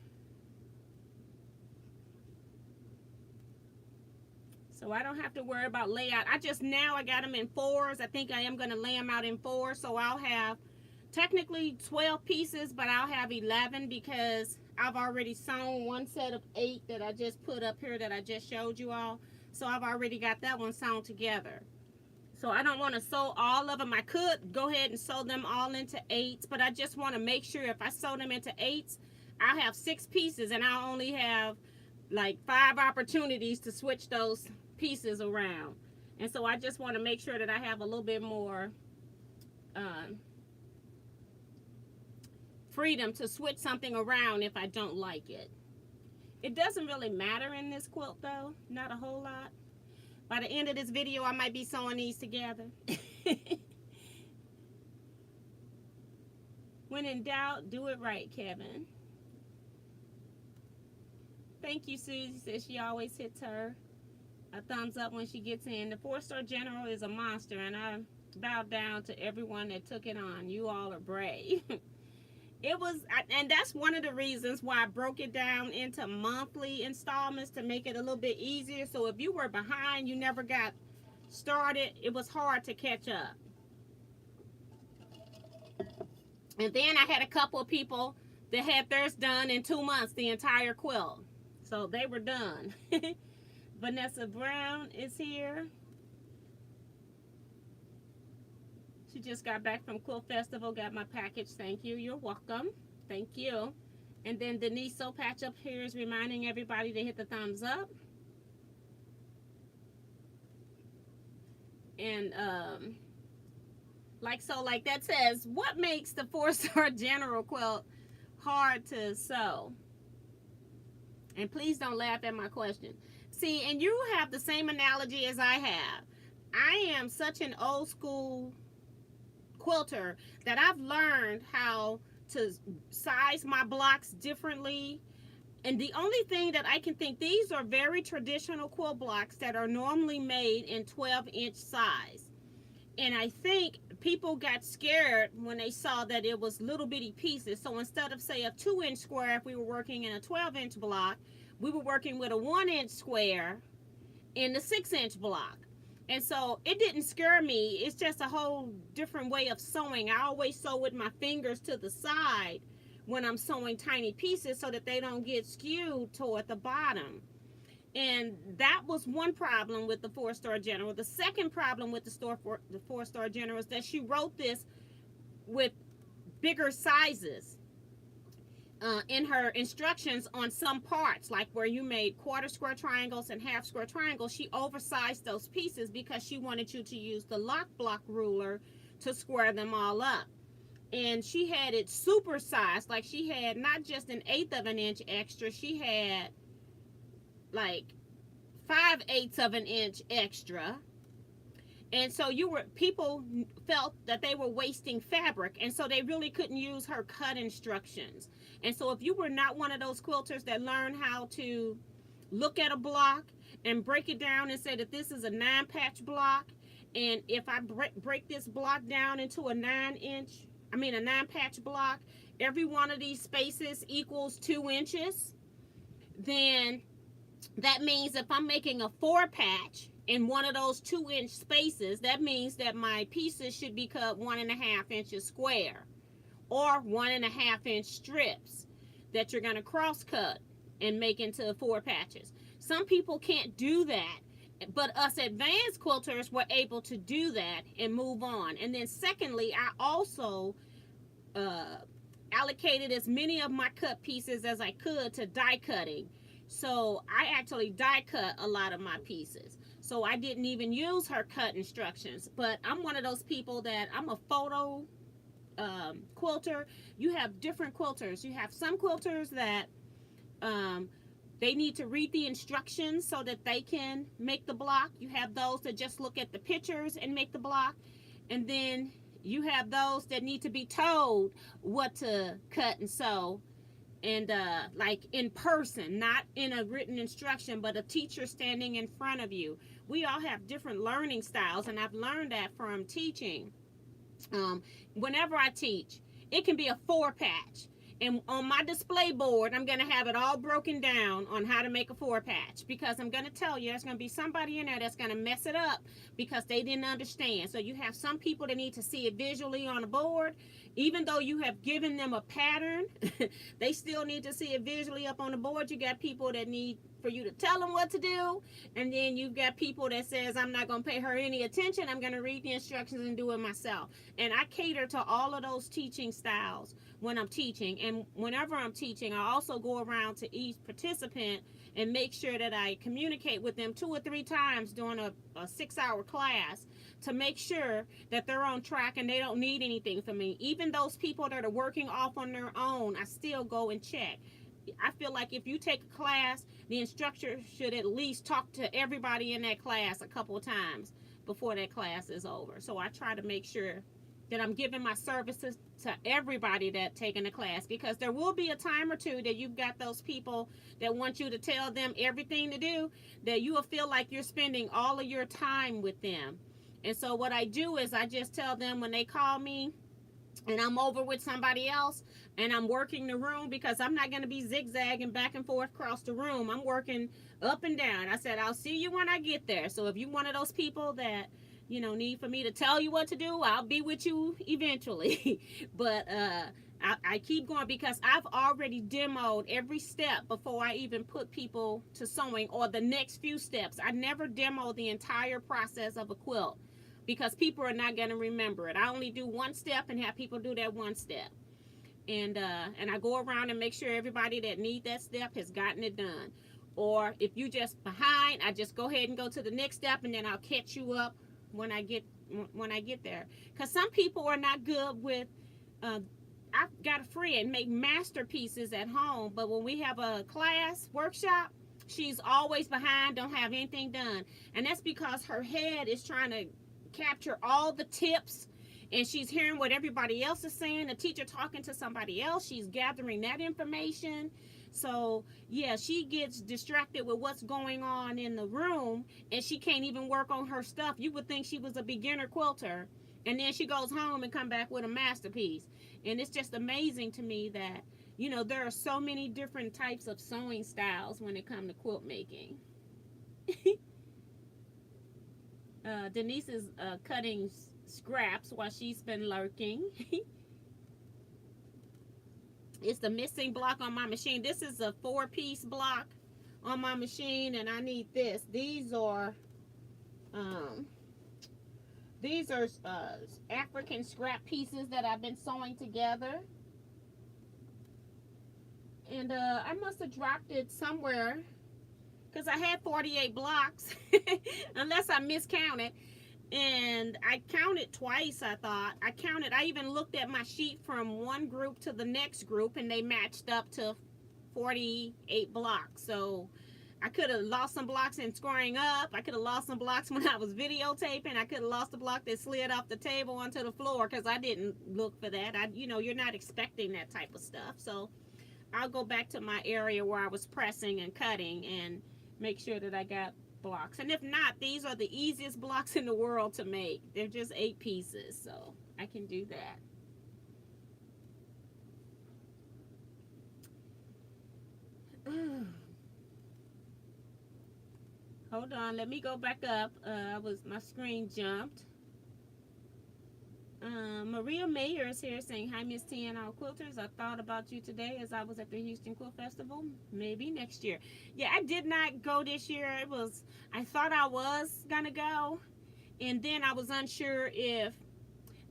So I don't have to worry about layout. I got them in 4s. I think I am going to lay them out in 4. So I'll have technically 12 pieces, but I'll have 11 because I've already sewn one set of 8 that I just put up here that I just showed you all. So I've already got that one sewn together. So I don't want to sew all of them. I could go ahead and sew them all into 8s, but I just want to make sure if I sew them into 8s, I'll have 6 pieces, and I'll only have like 5 opportunities to switch those pieces around. And so I just want to make sure that I have a little bit more freedom to switch something around if I don't like it. It doesn't really matter in this quilt though, not a whole lot. By the end of this video, I might be sewing these together. When in doubt, do it right, Kevin. Thank you, Susie. Says she always hits her a thumbs up when she gets in. The 4-star general is a monster, and I bow down to everyone that took it on. You all are brave. It was, and that's one of the reasons why I broke it down into monthly installments to make it a little bit easier. So if you were behind, you never got started, it was hard to catch up. And then I had a couple of people that had theirs done in 2 months, the entire quilt. So they were done. Vanessa Brown is here. She just got back from Quilt Festival, got my package. Thank you. You're welcome. Thank you. And then Denise Soul Patch up here is reminding everybody to hit the thumbs up. And like that says, what makes the 4-star general quilt hard to sew? And please don't laugh at my question. See, and you have the same analogy as I have. I am such an old school quilter that I've learned how to size my blocks differently. And the only thing that I can think, these are very traditional quilt blocks that are normally made in 12-inch size. And I think people got scared when they saw that it was little bitty pieces. So instead of, say, a 2-inch square, if we were working in a 12-inch block, we were working with a 1-inch square in the 6-inch block. And so it didn't scare me. It's just a whole different way of sewing. I always sew with my fingers to the side when I'm sewing tiny pieces so that they don't get skewed toward the bottom. And that was one problem with the 4-star general. The second problem with the 4-star general is that she wrote this with bigger sizes in her instructions on some parts, like where you made 1/4 square triangles and 1/2 square triangles. She oversized those pieces because she wanted you to use the lock block ruler to square them all up. And she had it super sized, like she had not just an 1/8 of an inch extra, she had like 5/8 of an inch extra. And so people felt that they were wasting fabric, and so they really couldn't use her cut instructions. And so if you were not one of those quilters that learned how to look at a block and break it down and say that this is a 9-patch block, and if I break this block down into a 9-patch block, every one of these spaces equals 2 inches, then that means if I'm making a 4-patch in one of those 2-inch spaces, that means that my pieces should be cut 1.5 inches square, or 1.5-inch strips that you're going to cross cut and make into 4 patches. Some people can't do that, but us advanced quilters were able to do that and move on. And then secondly, I also allocated as many of my cut pieces as I could to die cutting. So I actually die cut a lot of my pieces. So I didn't even use her cut instructions. But I'm one of those people that I'm a photo quilter. You have different quilters. You have some quilters that they need to read the instructions so that they can make the block. You have those that just look at the pictures and make the block. And then you have those that need to be told what to cut and sew. And like in person, not in a written instruction, but a teacher standing in front of you. We all have different learning styles, and I've learned that from teaching. Whenever I teach, it can be a 4-patch. And on my display board, I'm going to have it all broken down on how to make a 4-patch, because I'm going to tell you there's going to be somebody in there that's going to mess it up because they didn't understand. So you have some people that need to see it visually on the board. Even though you have given them a pattern, they still need to see it visually up on the board. You got people that need for you to tell them what to do. And then you've got people that says, I'm not going to pay her any attention. I'm going to read the instructions and do it myself. And I cater to all of those teaching styles when I'm teaching. And whenever I'm teaching, I also go around to each participant and make sure that I communicate with them 2 or 3 times during a 6-hour class to make sure that they're on track and they don't need anything from me. Even those people that are working off on their own, I still go and check. I feel like if you take a class, the instructor should at least talk to everybody in that class a couple of times before that class is over. So I try to make sure that I'm giving my services to everybody that taking the class, because there will be a time or two that you've got those people that want you to tell them everything to do, that you will feel like you're spending all of your time with them. And so what I do is I just tell them when they call me and I'm over with somebody else and I'm working the room, because I'm not going to be zigzagging back and forth across the room. I'm working up and down. I said, I'll see you when I get there. So if you're one of those people that, you know, need for me to tell you what to do, I'll be with you eventually. But I keep going because I've already demoed every step before I even put people to sewing or the next few steps. I never demo the entire process of a quilt because people are not going to remember it. I only do one step and have people do that one step. And I go around and make sure everybody that need that step has gotten it done. Or if you just behind, I just go ahead and go to the next step, and then I'll catch you up when I get there. Because some people are not good with, I've got a friend make masterpieces at home, but when we have a class workshop, she's always behind, don't have anything done. And that's because her head is trying to capture all the tips, and she's hearing what everybody else is saying. The teacher talking to somebody else, she's gathering that information. So yeah, she gets distracted with what's going on in the room, and she can't even work on her stuff. You would think she was a beginner quilter, and then she goes home and come back with a masterpiece. And it's just amazing to me that, you know, there are so many different types of sewing styles when it comes to quilt making. Denise is cutting scraps while she's been lurking. It's the missing block on my machine. This is a 4-piece block on my machine, and I need this. These are African scrap pieces that I've been sewing together. And I must have dropped it somewhere because I had 48 blocks, unless I miscounted. And I counted twice, I thought. I even looked at my sheet from one group to the next group, and they matched up to 48 blocks. So I could have lost some blocks in scoring up. I could have lost some blocks when I was videotaping. I could have lost a block that slid off the table onto the floor because I didn't look for that. You know, you're not expecting that type of stuff. So I'll go back to my area where I was pressing and cutting and make sure that I got blocks. And if not, these are the easiest blocks in the world to make. They're just 8 pieces, so I can do that. Hold on, let me go back up. My screen jumped. Maria Mayer is here saying, hi, Miss T and all quilters. I thought about you today as I was at the Houston Quilt Festival. Maybe next year. Yeah, I did not go this year. I thought I was gonna go, and then I was unsure if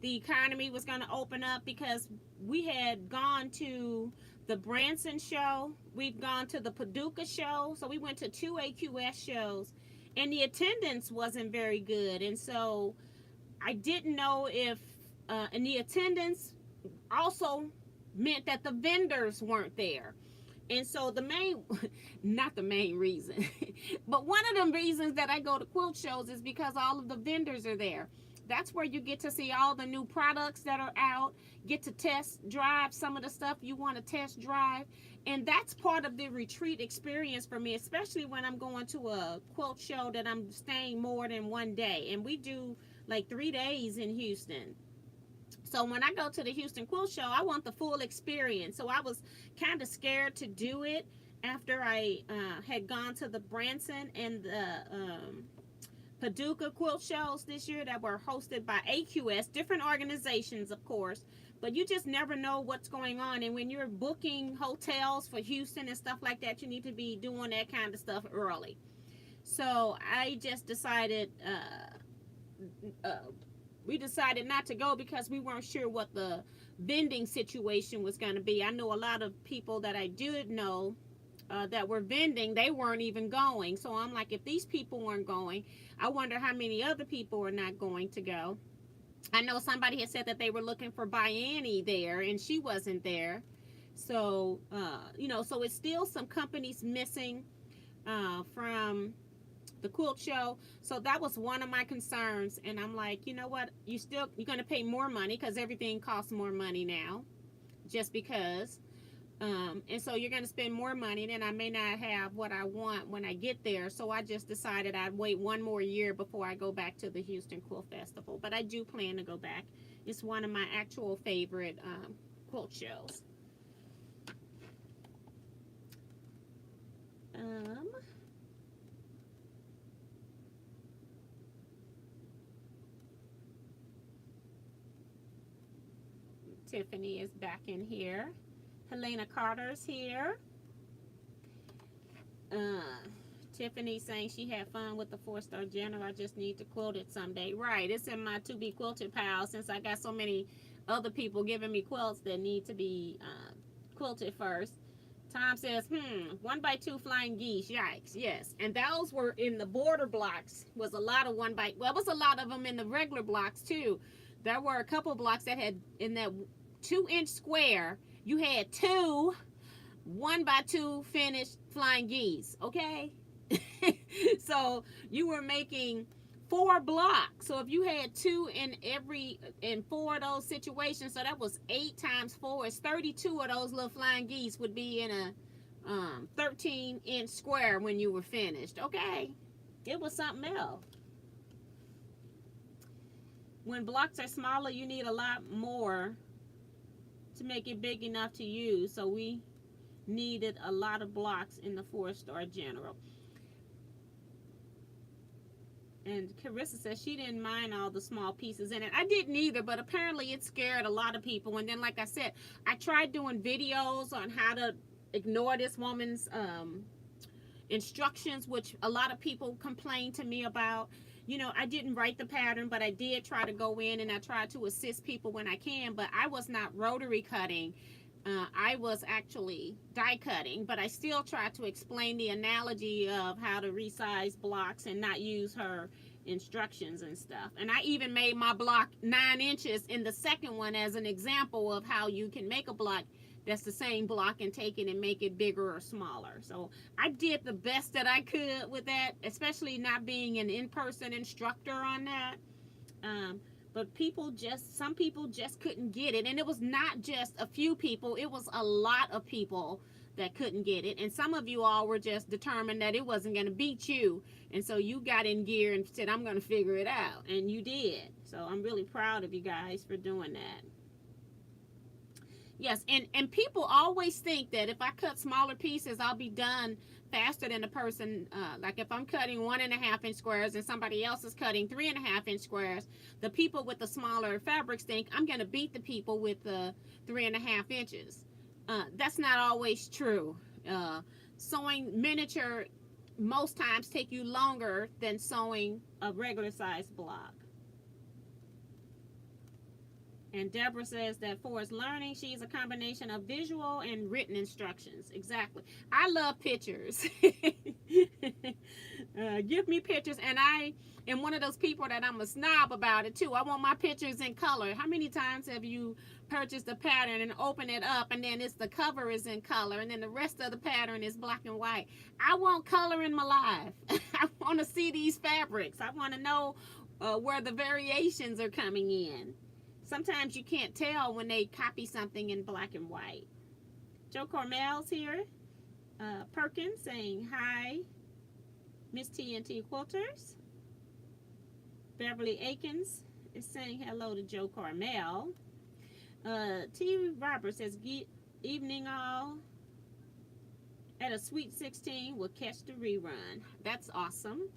the economy was gonna open up, because we had gone to the Branson show, we've gone to the Paducah show, so we went to 2 AQS shows, and the attendance wasn't very good. And so I didn't know if and the attendance also meant that the vendors weren't there. And so not the main reason, but one of the reasons that I go to quilt shows is because all of the vendors are there. That's where you get to see all the new products that are out, get to test drive some of the stuff you want to test drive. And that's part of the retreat experience for me, especially when I'm going to a quilt show that I'm staying more than one day. And we do like 3 days in Houston. So when I go to the Houston Quilt Show, I want the full experience. So I was kind of scared to do it after I had gone to the Branson and the Paducah quilt shows this year that were hosted by AQS, different organizations, of course, but you just never know what's going on. And when you're booking hotels for Houston and stuff like that, you need to be doing that kind of stuff early. So I just decided, we decided not to go because we weren't sure what the vending situation was going to be. I know a lot of people that I did know that were vending, they weren't even going. So I'm like, if these people weren't going, I wonder how many other people are not going to go. I know somebody had said that they were looking for Biannie there, and she wasn't there. So, you know, so it's still some companies missing from the quilt show. So that was one of my concerns. And I'm like, you know what? You're going to pay more money because everything costs more money now, just because. And so you're going to spend more money, and then I may not have what I want when I get there. So I just decided I'd wait one more year before I go back to the Houston Quilt Festival. But I do plan to go back. It's one of my actual favorite quilt shows. Tiffany is back in here. Helena Carter's here. Tiffany saying she had fun with the 4-star general. I just need to quilt it someday. Right, it's in my to be quilted pile since I got so many other people giving me quilts that need to be quilted first. Tom says, 1x2 flying geese. Yikes, yes. And those were in the border blocks. Was a lot of well, it was a lot of them in the regular blocks too. There were a couple blocks that had in that 2-inch square. You had 2 1x2 finished flying geese, okay? So you were making 4 blocks. So if you had 2 in 4 of those situations, so that was 8 times 4 is 32 of those little flying geese would be in a 13-inch square when you were finished, okay? It was something else. When blocks are smaller, you need a lot more to make it big enough to use. So we needed a lot of blocks in the 4-star general. And Carissa says she didn't mind all the small pieces in it. I didn't either, but apparently it scared a lot of people. And then, like I said, I tried doing videos on how to ignore this woman's instructions, which a lot of people complained to me about. You know, I didn't write the pattern, but I did try to go in and I tried to assist people when I can, but I was not rotary cutting. I was actually die cutting, but I still tried to explain the analogy of how to resize blocks and not use her instructions and stuff. And I even made my block 9 inches in the second one as an example of how you can make a block that's the same block and take it and make it bigger or smaller. So I did the best that I could with that, especially not being an in-person instructor on that. But some people just couldn't get it. And it was not just a few people, it was a lot of people that couldn't get it. And some of you all were just determined that it wasn't going to beat you. And so you got in gear and said, I'm going to figure it out. And you did. So I'm really proud of you guys for doing that. Yes, and people always think that if I cut smaller pieces, I'll be done faster than the person. Like if I'm cutting 1.5-inch squares and somebody else is cutting 3.5-inch squares, the people with the smaller fabrics think I'm going to beat the people with the 3.5 inches. That's not always true. Sewing miniature most times take you longer than sewing a regular size block. And Deborah says that for his learning, she's a combination of visual and written instructions. Exactly. I love pictures. Give me pictures. And I am one of those people that I'm a snob about it too. I want my pictures in color. How many times have you purchased a pattern and open it up and then the cover is in color and then the rest of the pattern is black and white? I want color in my life. I want to see these fabrics. I want to know where the variations are coming in. Sometimes you can't tell when they copy something in black and white. Joe Cormel's here. Perkins saying hi. Miss T&T Quilters. Beverly Akins is saying hello to Joe Cormel. T. Roberts says, evening all. At a Sweet 16, we'll catch the rerun. That's awesome.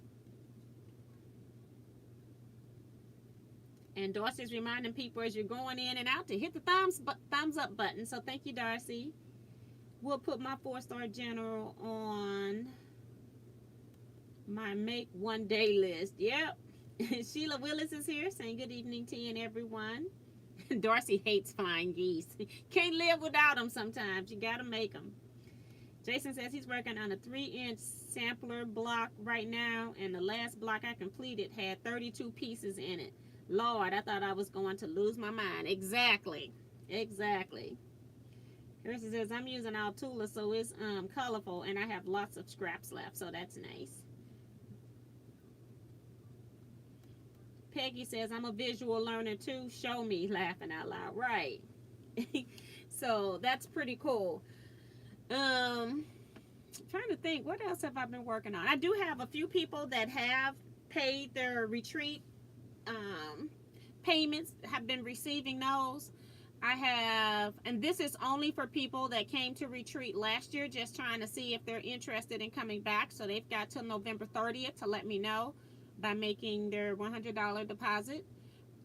And Darcy's reminding people as you're going in and out to hit the thumbs up button. So thank you, Darcy. We'll put my 4-star general on my make one day list. Yep. Sheila Willis is here saying good evening to you and everyone. Darcy hates flying geese. Can't live without them sometimes. You got to make them. Jason says he's working on a 3-inch sampler block right now, and the last block I completed had 32 pieces in it. Lord, I thought I was going to lose my mind. Exactly. Exactly. Kirsten says, I'm using Altoula, so it's colorful, and I have lots of scraps left, so that's nice. Peggy says, I'm a visual learner too. Show me, laughing out loud. Right. So that's pretty cool. Trying to think, what else have I been working on? I do have a few people that have paid their retreat payments, have been receiving those. I have, and this is only for people that came to retreat last year, just trying to see if they're interested in coming back. So they've got till November 30th to let me know by making their $100 deposit.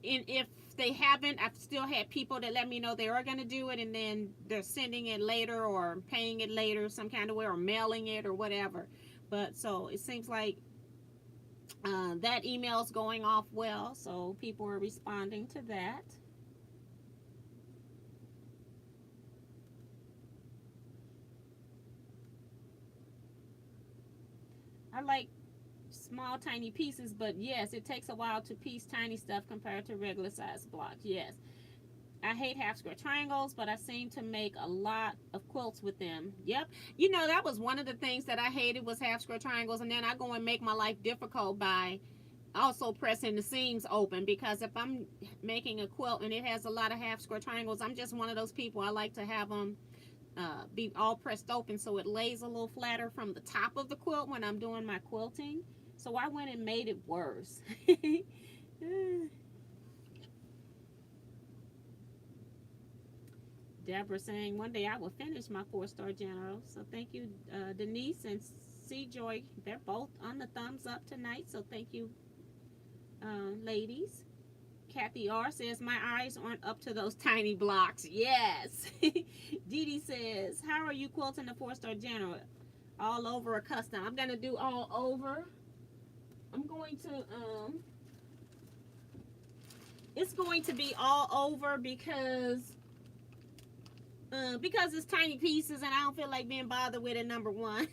And if they haven't, I've still had people that let me know they are going to do it, and then they're sending it later or paying it later some kind of way, or mailing it or whatever. But so it seems like that email's going off well, so people are responding to that. I like small tiny pieces, but yes, it takes a while to piece tiny stuff compared to regular size blocks. Yes, I hate half square triangles, but I seem to make a lot of quilts with them. Yep, you know, that was one of the things that I hated, was half square triangles, and then I go and make my life difficult by also pressing the seams open, because if I'm making a quilt and it has a lot of half square triangles, I'm just one of those people. I like to have them be all pressed open so it lays a little flatter from the top of the quilt when I'm doing my quilting. So I went and made it worse. Deborah saying, one day I will finish my 4-star general. So thank you, Denise and C Joy. They're both on the thumbs up tonight. So thank you, ladies. Kathy R says, my eyes aren't up to those tiny blocks. Yes. Dee Dee says, how are you quilting the 4-star general? All over or custom? I'm going to do all over. I'm going to, it's going to be all over because it's tiny pieces, and I don't feel like being bothered with it, number one.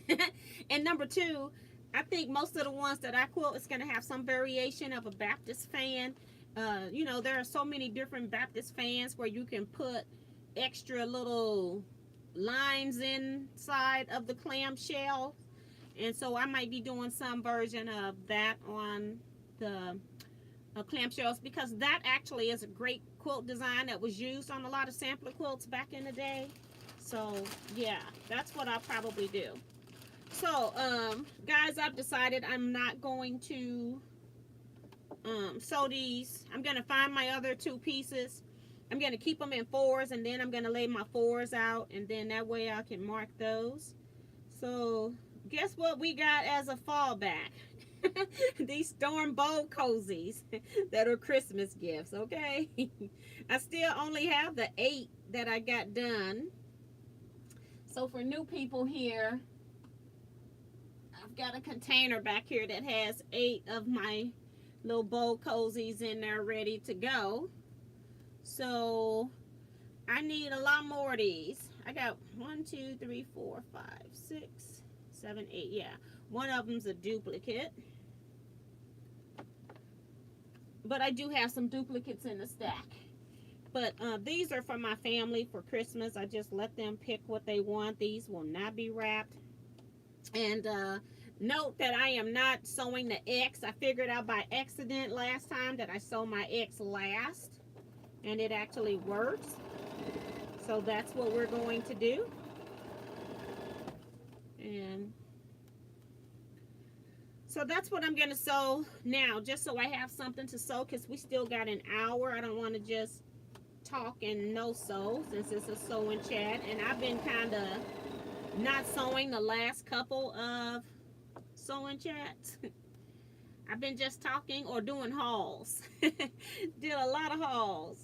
And number two, I think most of the ones that I quilt is going to have some variation of a Baptist fan. You know, there are so many different Baptist fans where you can put extra little lines inside of the clamshell. And so I might be doing some version of that on the clamshells, because that actually is a great quilt design that was used on a lot of sampler quilts back in the day. So yeah, that's what I'll probably do. So guys, I've decided I'm not going to sew these. I'm going to find my other 2 pieces. I'm going to keep them in 4s, and then I'm going to lay my 4s out, and then that way I can mark those. So guess what we got as a fallback? These storm bowl cozies that are Christmas gifts. Okay. I still only have the 8 that I got done. So for new people here, I've got a container back here that has 8 of my little bowl cozies in there ready to go. So I need a lot more of these. I got 1, 2, 3, 4, 5, 6, 7, 8. Yeah, one of them's a duplicate, but I do have some duplicates in the stack. But these are for my family for Christmas. I just let them pick what they want. These will not be wrapped. And note that I am not sewing the X. I figured out by accident last time that I sew my X last, and it actually works. So that's what we're going to do. And so that's what I'm going to sew now, just so I have something to sew, because we still got an hour. I don't want to just talk and no sew, since it's a sewing chat. And I've been kind of not sewing the last couple of sewing chats. I've been just talking or doing hauls. Did a lot of hauls.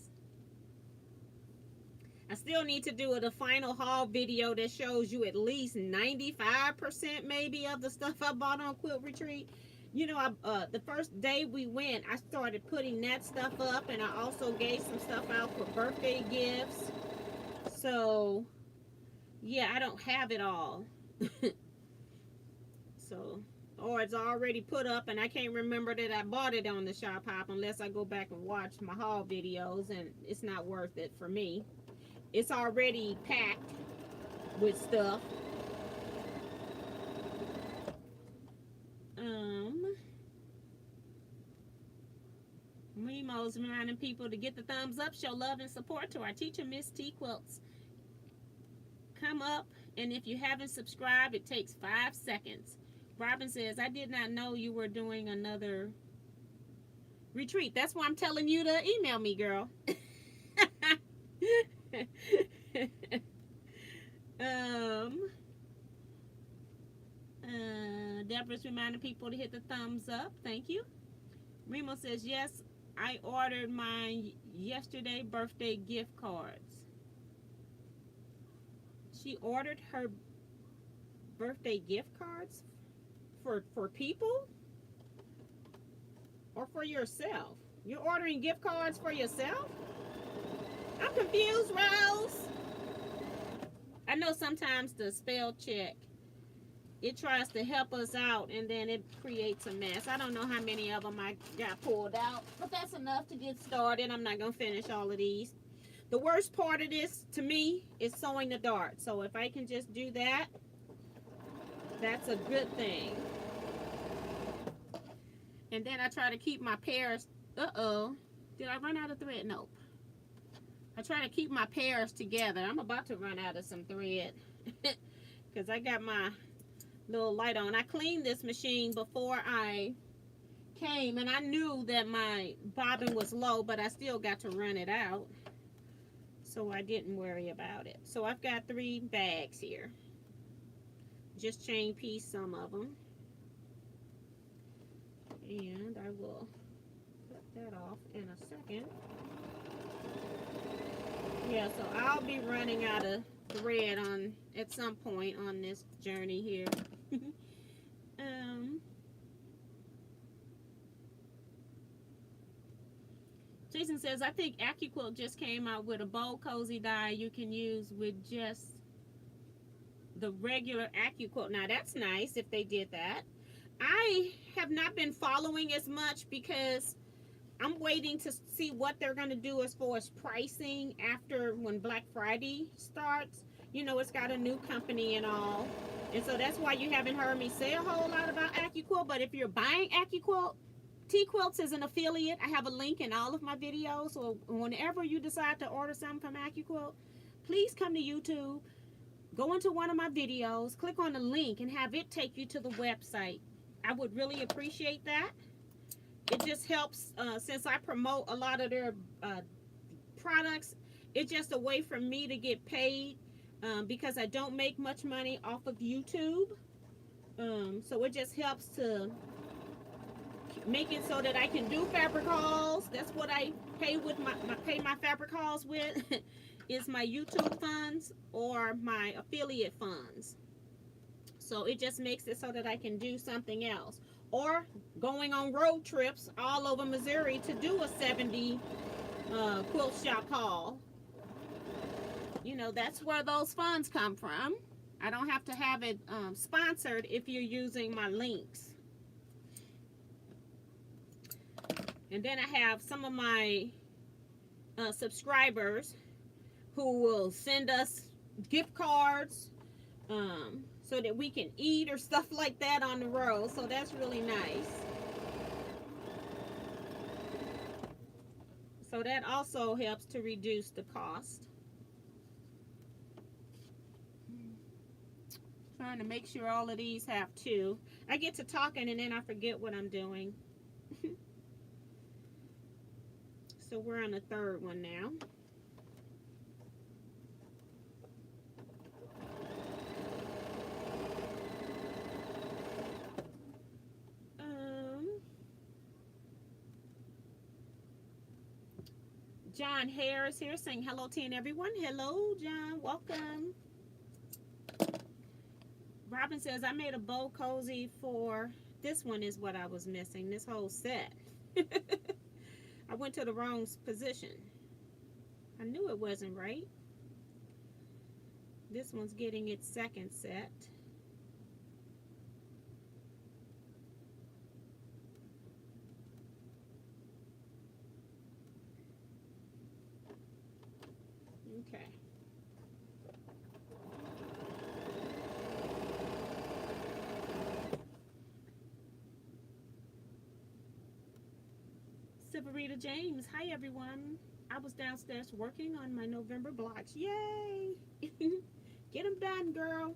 I still need to do the final haul video that shows you at least 95% maybe of the stuff I bought on Quilt Retreat. You know, the first day we went, I started putting that stuff up, and I also gave some stuff out for birthday gifts. So yeah, I don't have it all. So, or it's already put up and I can't remember that I bought it on the Shop Hop unless I go back and watch my haul videos, and it's not worth it for me. It's already packed with stuff. Remo's reminding people to get the thumbs up, show love and support to our teacher, Miss Teaquilts. Come up, and if you haven't subscribed, it takes 5 seconds. Robin says, I did not know you were doing another retreat. That's why I'm telling you to email me, girl. Deborah's reminding people to hit the thumbs up. Thank you. Remo says, yes, I ordered my yesterday birthday gift cards. She ordered her birthday gift cards for people or for yourself? You're ordering gift cards for yourself? I'm confused, Rose. I know sometimes the spell check, it tries to help us out and then it creates a mess. I don't know how many of them I got pulled out, but that's enough to get started. I'm not going to finish all of these. The worst part of this to me is sewing the dart. So if I can just do that, that's a good thing. And then I try to keep my pairs. Uh-oh. Did I run out of thread? Nope. I try to keep my pairs together. I'm about to run out of some thread because I got my little light on. I cleaned this machine before I came and I knew that my bobbin was low, but I still got to run it out, so I didn't worry about it. So I've got 3 bags here. Just chain piece some of them, and I will cut that off in a second. Yeah, so I'll be running out of thread at some point on this journey here. Jason says, I think AccuQuilt just came out with a bold cozy die you can use with just the regular AccuQuilt. Now that's nice if they did that. I have not been following as much because I'm waiting to see what they're going to do as far as pricing after when Black Friday starts. You know, it's got a new company and all. And so that's why you haven't heard me say a whole lot about AccuQuilt. But if you're buying AccuQuilt, Teaquilts is an affiliate. I have a link in all of my videos. So whenever you decide to order something from AccuQuilt, please come to YouTube, go into one of my videos, click on the link, and have it take you to the website. I would really appreciate that. It just helps, since I promote a lot of their products, it's just a way for me to get paid because I don't make much money off of YouTube. So it just helps to make it so that I can do fabric hauls. That's what I pay with my fabric hauls with is my YouTube funds or my affiliate funds. So it just makes it so that I can do something else. Or going on road trips all over Missouri to do a 70 quilt shop haul. You know, that's where those funds come from. I don't have to have it sponsored if you're using my links. And then I have some of my subscribers who will send us gift cards so that we can eat or stuff like that on the road. So that's really nice. So that also helps to reduce the cost. Trying to make sure all of these have 2. I get to talking and then I forget what I'm doing. So we're on the 3rd one now. John Harris here saying hello to everyone. Hello, John. Welcome. Robin says, I made a bow cozy for... This one is what I was missing. This whole set. I went to the wrong position. I knew it wasn't right. This one's getting its 2nd set. Okay. Severita James, hi everyone. I was downstairs working on my November blocks. Yay! Get them done, girl.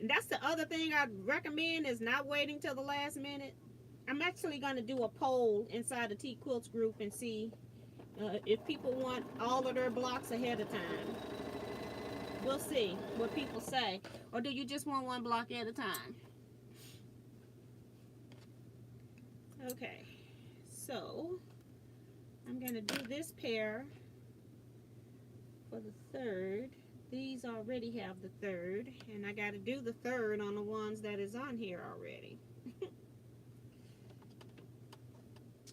And that's the other thing I'd recommend is not waiting till the last minute. I'm actually going to do a poll inside the Teaquilts group and see if people want all of their blocks ahead of time. We'll see what people say. Or do you just want one block at a time? Okay, so I'm going to do this pair for the third. These already have the third, and I got to do the third on the ones that is on here already.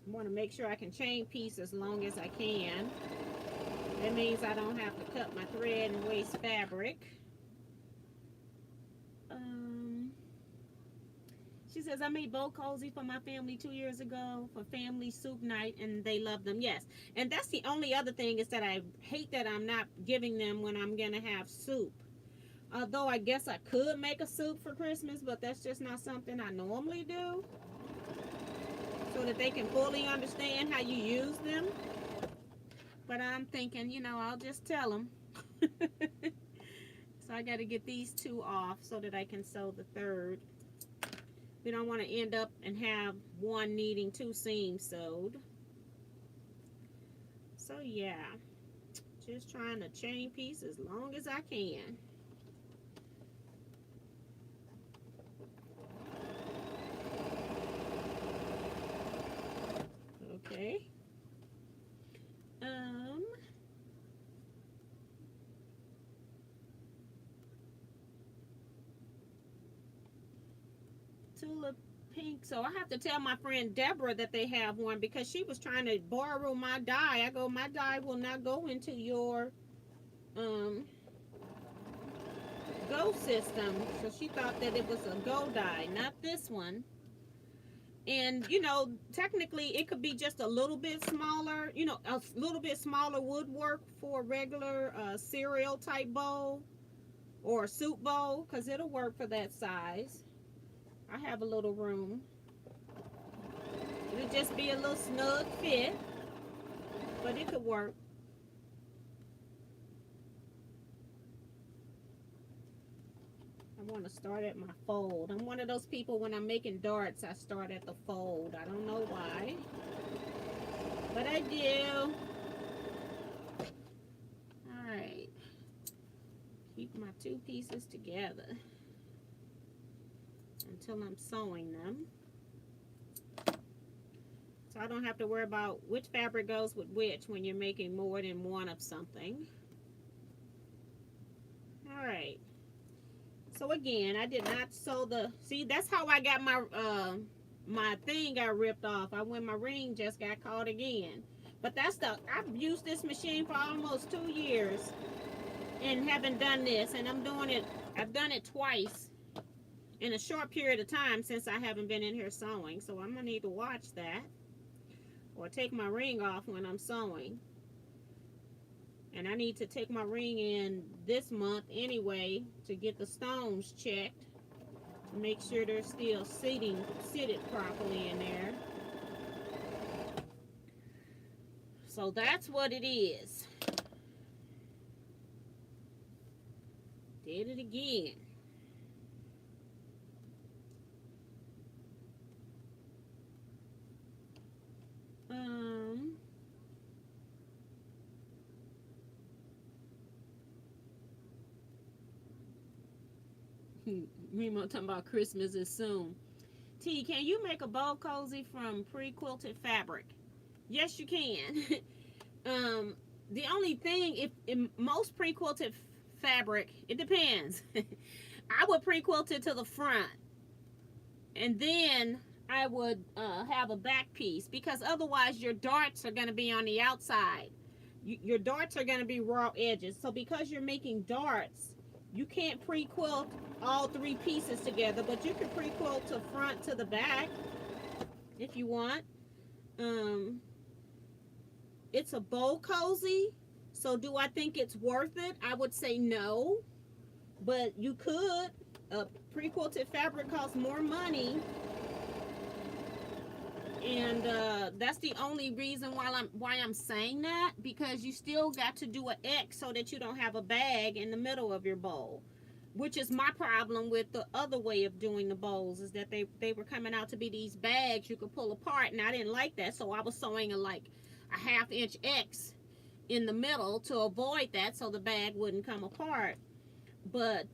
I want to make sure I can chain piece as long as I can. That means I don't have to cut my thread and waste fabric. She says, I made bowl cozy for my family 2 years ago for family soup night, and they love them. Yes, and that's the only other thing is that I hate that I'm not giving them when I'm going to have soup. Although I guess I could make a soup for Christmas, but that's just not something I normally do. So that they can fully understand how you use them. But I'm thinking, you know, I'll just tell them. So I got to get these two off so that I can sew the third. We don't want to end up and have one needing two seams sewed. So yeah, just trying to chain piece as long as I can. Okay. Tulip pink. So I have to tell my friend Deborah that they have one because she was trying to borrow my dye. I go, my dye will not go into your go system. So she thought that it was a go dye, not this one. And you know, technically it could be just a little bit smaller, you know, a little bit smaller woodwork for a regular cereal type bowl or a soup bowl, because it'll work for that size. I have a little room. It'll just be a little snug fit, but it could work. I want to start at my fold. I'm one of those people, when I'm making darts, I start at the fold. I don't know why, but I do. All right. Keep my two pieces together until I'm sewing them. So I don't have to worry about which fabric goes with which when you're making more than one of something. All right. So again, I did not sew the, see, that's how I got my my thing got ripped off. When my ring just got caught again. But that's I've used this machine for almost 2 years and haven't done this, and I've done it twice in a short period of time since I haven't been in here sewing. So I'm gonna need to watch that or take my ring off when I'm sewing. And I need to take my ring in this month anyway to get the stones checked to make sure they're still seated properly in there. So that's what it is. Did it again. Remo talking about Christmas is soon. T, can you make a bowl cozy from pre-quilted fabric? Yes, you can. The only thing, if in most pre-quilted fabric, it depends. I would pre-quilt it to the front, and then I would have a back piece, because otherwise your darts are going to be on the outside. Your darts are going to be raw edges. So because you're making darts, you can't pre-quilt all three pieces together, but you can pre-quilt to front to the back if you want. It's a bowl cozy, So do I think it's worth it? I would say no, but you could. Pre-quilted fabric costs more money, and that's the only reason why I'm saying that, because you still got to do an X so that you don't have a bag in the middle of your bowl, which is my problem with the other way of doing the bowls, is that they were coming out to be these bags you could pull apart, and I didn't like that, so I was sewing a 1/2 inch X in the middle to avoid that, so the bag wouldn't come apart. But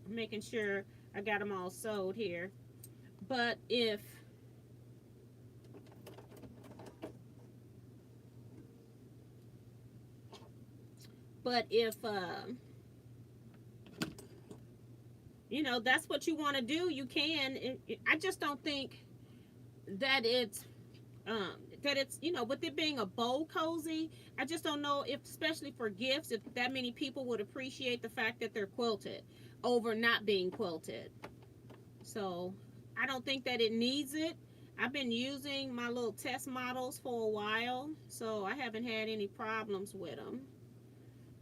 making sure I got them all sewed here. But if you know, that's what you want to do, you can. I just don't think that it's you know, with it being a bowl cozy, I just don't know if, especially for gifts, if that many people would appreciate the fact that they're quilted over not being quilted. So I don't think that it needs it. I've been using my little test models for a while, so I haven't had any problems with them.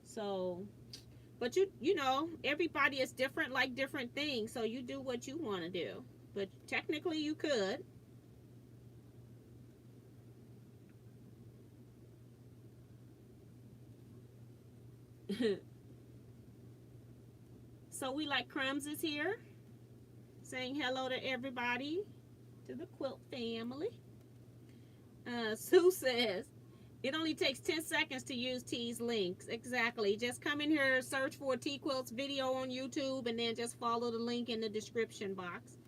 So, but you know, everybody is different, like different things, so you do what you want to do. But technically you could. So we like Crumbs is here, saying hello to everybody, to the quilt family. Sue says, it only takes 10 seconds to use T's links. Exactly. Just come in here, search for Teaquilts video on YouTube, and then just follow the link in the description box.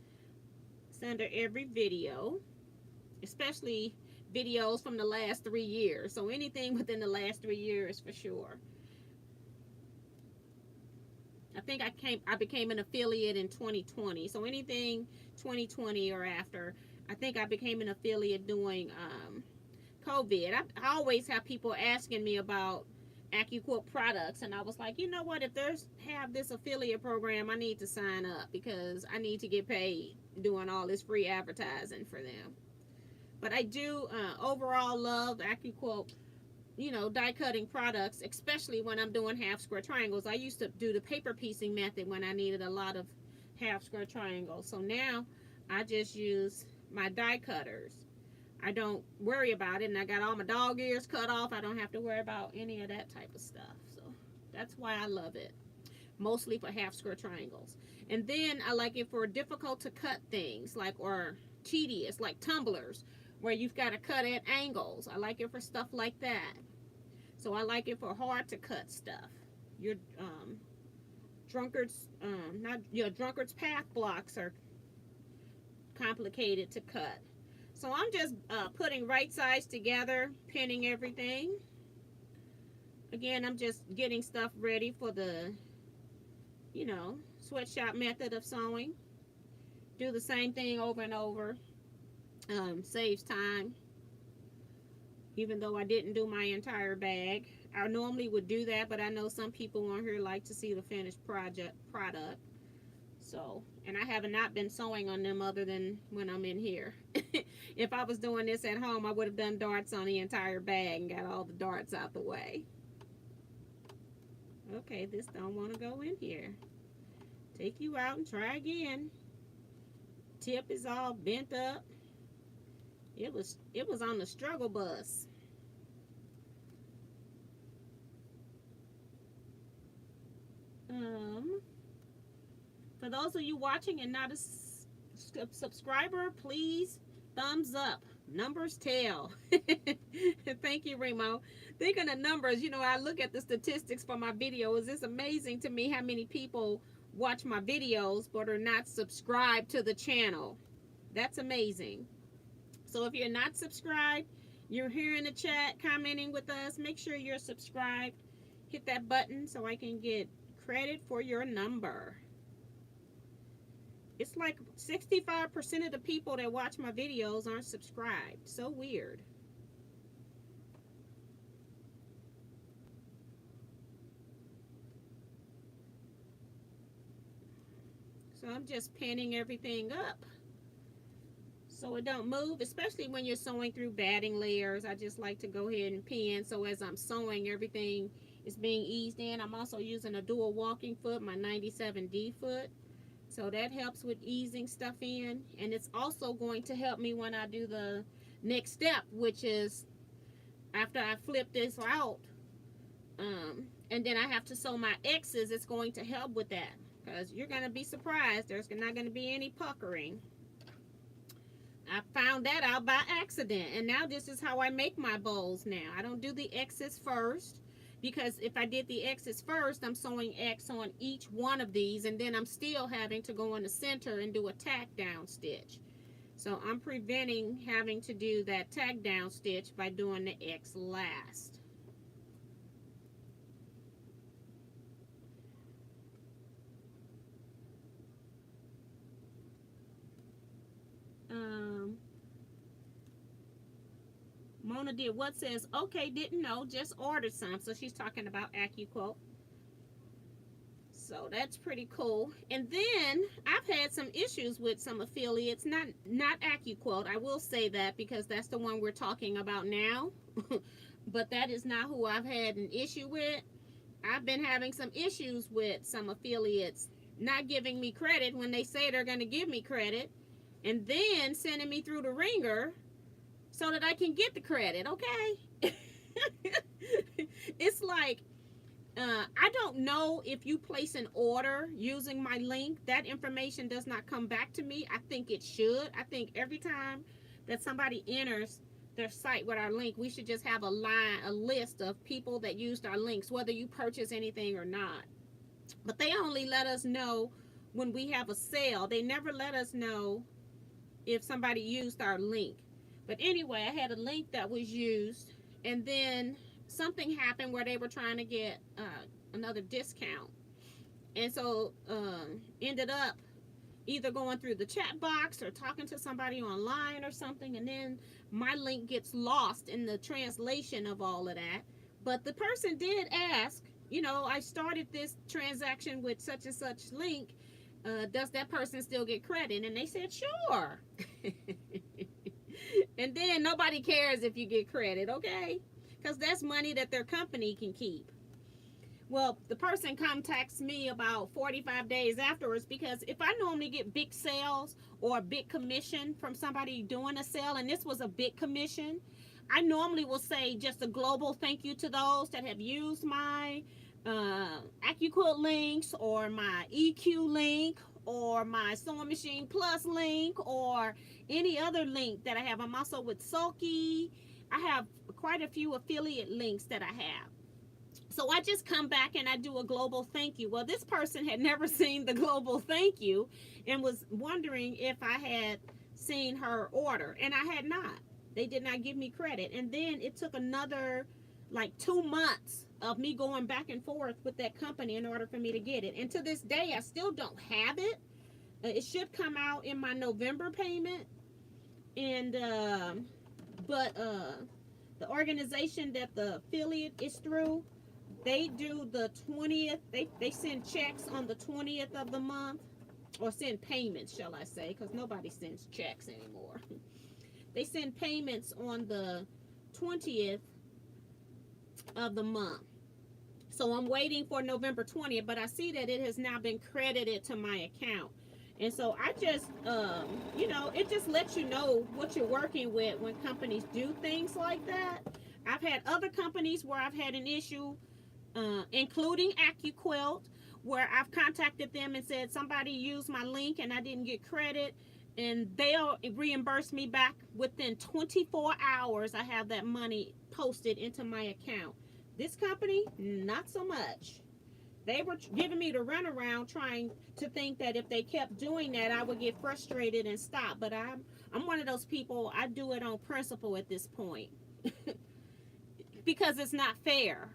It's under every video, especially videos from the last 3 years. So anything within the last 3 years for sure. I think I became an affiliate in 2020. So anything 2020 or after, I think I became an affiliate doing COVID. I always have people asking me about AccuQuilt products, and I was like, you know what, if there's have this affiliate program, I need to sign up because I need to get paid doing all this free advertising for them. But I do overall love AccuQuilt, you know, die cutting products, especially when I'm doing half square triangles. I used to do the paper piecing method when I needed a lot of half square triangles. So now I just use my die cutters. I don't worry about it, and I got all my dog ears cut off. I don't have to worry about any of that type of stuff. So that's why I love it, mostly for half square triangles. And then I like it for difficult to cut things, like, or tedious, like tumblers, where you've got to cut at angles. I like it for stuff like that. So I like it for hard to cut stuff. Your drunkard's path blocks are complicated to cut. So I'm just putting right sides together, pinning everything. Again, I'm just getting stuff ready for the, you know, sweatshop method of sewing. Do the same thing over and over. Saves time. Even though I didn't do my entire bag. I normally would do that, but I know some people on here like to see the finished product. So, and I have not been sewing on them other than when I'm in here. If I was doing this at home, I would have done darts on the entire bag and got all the darts out the way. Okay, this don't want to go in here. Take you out and try again. Tip is all bent up. It was on the struggle bus. For those of you watching and not a subscriber, please thumbs up. Numbers tell. Thank you, Remo. Thinking of numbers, you know, I look at the statistics for my videos. It's amazing to me how many people watch my videos but are not subscribed to the channel. That's amazing. So if you're not subscribed, you're here in the chat commenting with us, make sure you're subscribed. Hit that button so I can get credit for your number. It's like 65% of the people that watch my videos aren't subscribed. So weird. So I'm just pinning everything up so it don't move, especially when you're sewing through batting layers. I just like to go ahead and pin, so as I'm sewing, everything is being eased in. I'm also using a dual walking foot, my 97D foot, so that helps with easing stuff in. And it's also going to help me when I do the next step, which is after I flip this out, and then I have to sew my X's. It's going to help with that, because you're going to be surprised. There's not going to be any puckering. I found that out by accident, and now this is how I make my bowls now. I don't do the X's first, because if I did the X's first, I'm sewing X on each one of these, and then I'm still having to go in the center and do a tack down stitch. So I'm preventing having to do that tack down stitch by doing the X last. Mona did what says, okay, didn't know, just ordered some. So she's talking about AccuQuilt. So that's pretty cool. And then I've had some issues with some affiliates, not AccuQuilt. I will say that, because that's the one we're talking about now. But that is not who I've had an issue with. I've been having some issues with some affiliates not giving me credit when they say they're going to give me credit, and then sending me through the ringer so that I can get the credit, okay? It's like, I don't know if you place an order using my link. That information does not come back to me. I think it should. I think every time that somebody enters their site with our link, we should just have a list of people that used our links, whether you purchase anything or not. But they only let us know when we have a sale. They never let us know if somebody used our link. But anyway, I had a link that was used, and then something happened where they were trying to get another discount. And so ended up either going through the chat box or talking to somebody online or something, and then my link gets lost in the translation of all of that. But the person did ask, you know, I started this transaction with such and such link. Does that person still get credit? And they said, sure. And then nobody cares if you get credit, okay? Because that's money that their company can keep. Well, the person contacts me about 45 days afterwards, because if I normally get big sales or a big commission from somebody doing a sale, and this was a big commission, I normally will say just a global thank you to those that have used my AccuQuilt links, or my EQ link, or my Sewing Machine Plus link, or any other link that I have. I'm also with Sulky. I have quite a few affiliate links that I have. So I just come back and I do a global thank you. Well, this person had never seen the global thank you and was wondering if I had seen her order, and I had not. They did not give me credit. And then it took another like 2 months of me going back and forth with that company in order for me to get it. And to this day, I still don't have it. It should come out in my November payment. And but the organization that the affiliate is through, they do the 20th. They send checks on the 20th of the month, or send payments, shall I say, because nobody sends checks anymore. They send payments on the 20th of the month. So I'm waiting for November 20th, but I see that it has now been credited to my account. And so I just, you know, it just lets you know what you're working with when companies do things like that. I've had other companies where I've had an issue, including AccuQuilt, where I've contacted them and said somebody used my link and I didn't get credit, and they'll reimburse me back within 24 hours. I have that money posted into my account. This company, not so much. They were giving me the runaround, trying to think that if they kept doing that, I would get frustrated and stop. But I'm one of those people, I do it on principle at this point. Because it's not fair.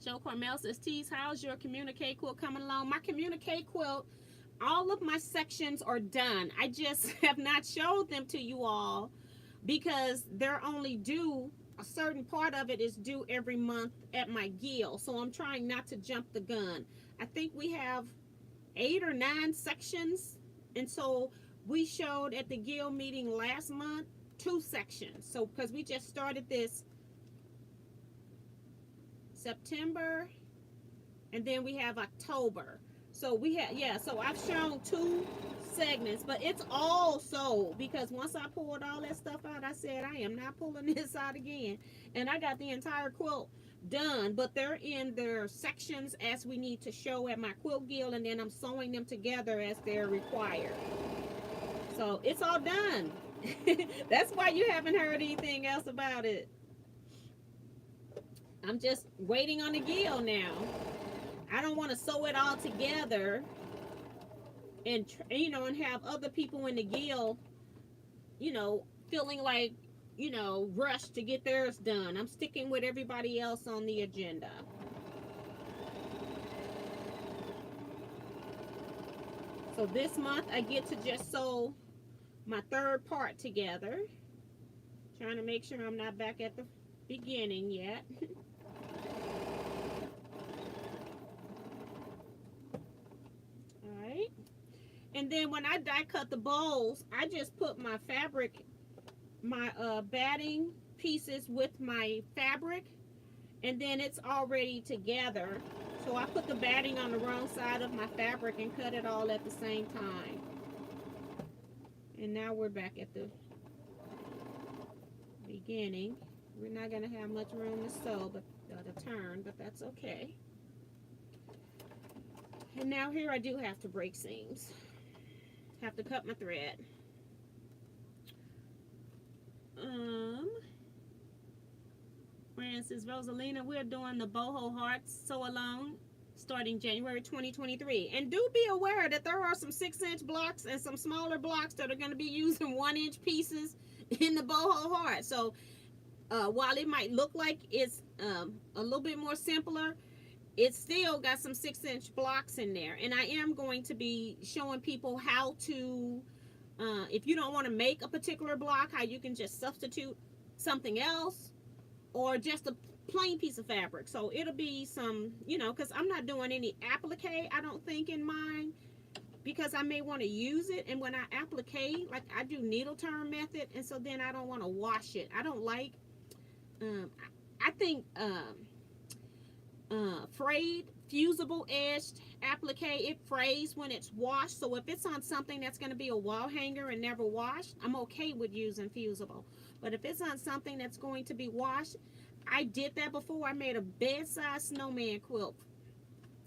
Joe Cormel says, Tease, how's your Communicate quilt coming along? My Communicate quilt, all of my sections are done. I just have not showed them to you all because they're only due a certain part of it is due every month at my guild, so I'm trying not to jump the gun. I think we have 8 or 9 sections, and so we showed at the guild meeting last month 2 sections. So because we just started this September, and then we have October. So we have, yeah, so I've shown 2 segments, but it's all sold because once I pulled all that stuff out, I said I am not pulling this out again. And I got the entire quilt done, but they're in their sections as we need to show at my quilt guild, and then I'm sewing them together as they're required. So it's all done. That's why you haven't heard anything else about it. I'm just waiting on the guild now. I don't want to sew it all together and, you know, and have other people in the guild, you know, feeling like, you know, rushed to get theirs done. I'm sticking with everybody else on the agenda. So this month I get to just sew my 3rd part together. Trying to make sure I'm not back at the beginning yet. Alright. And then when I die cut the bowls, I just put my fabric, my batting pieces with my fabric, and then it's already together. So I put the batting on the wrong side of my fabric and cut it all at the same time. And now we're back at the beginning. We're not going to have much room to sew, but to turn, but that's okay. And now here I do have to break seams. Have to cut my thread. Francis Rosalina, we're doing the Boho Hearts Sew Along starting January 2023. And do be aware that there are some 6-inch blocks and some smaller blocks that are going to be using 1-inch pieces in the Boho Heart. So while it might look like it's a little bit more simpler, it's still got some 6-inch blocks in there. And I am going to be showing people how to, if you don't want to make a particular block, how you can just substitute something else or just a plain piece of fabric. So it'll be some, you know, because I'm not doing any applique, I don't think, in mine, because I may want to use it. And when I applique, like I do needle turn method, and so then I don't want to wash it. I don't like, I think frayed, fusible edged applique, it frays when it's washed. So if it's on something that's going to be a wall hanger and never washed, I'm okay with using fusible. But if it's on something that's going to be washed, I did that before. I made a bedside snowman quilt,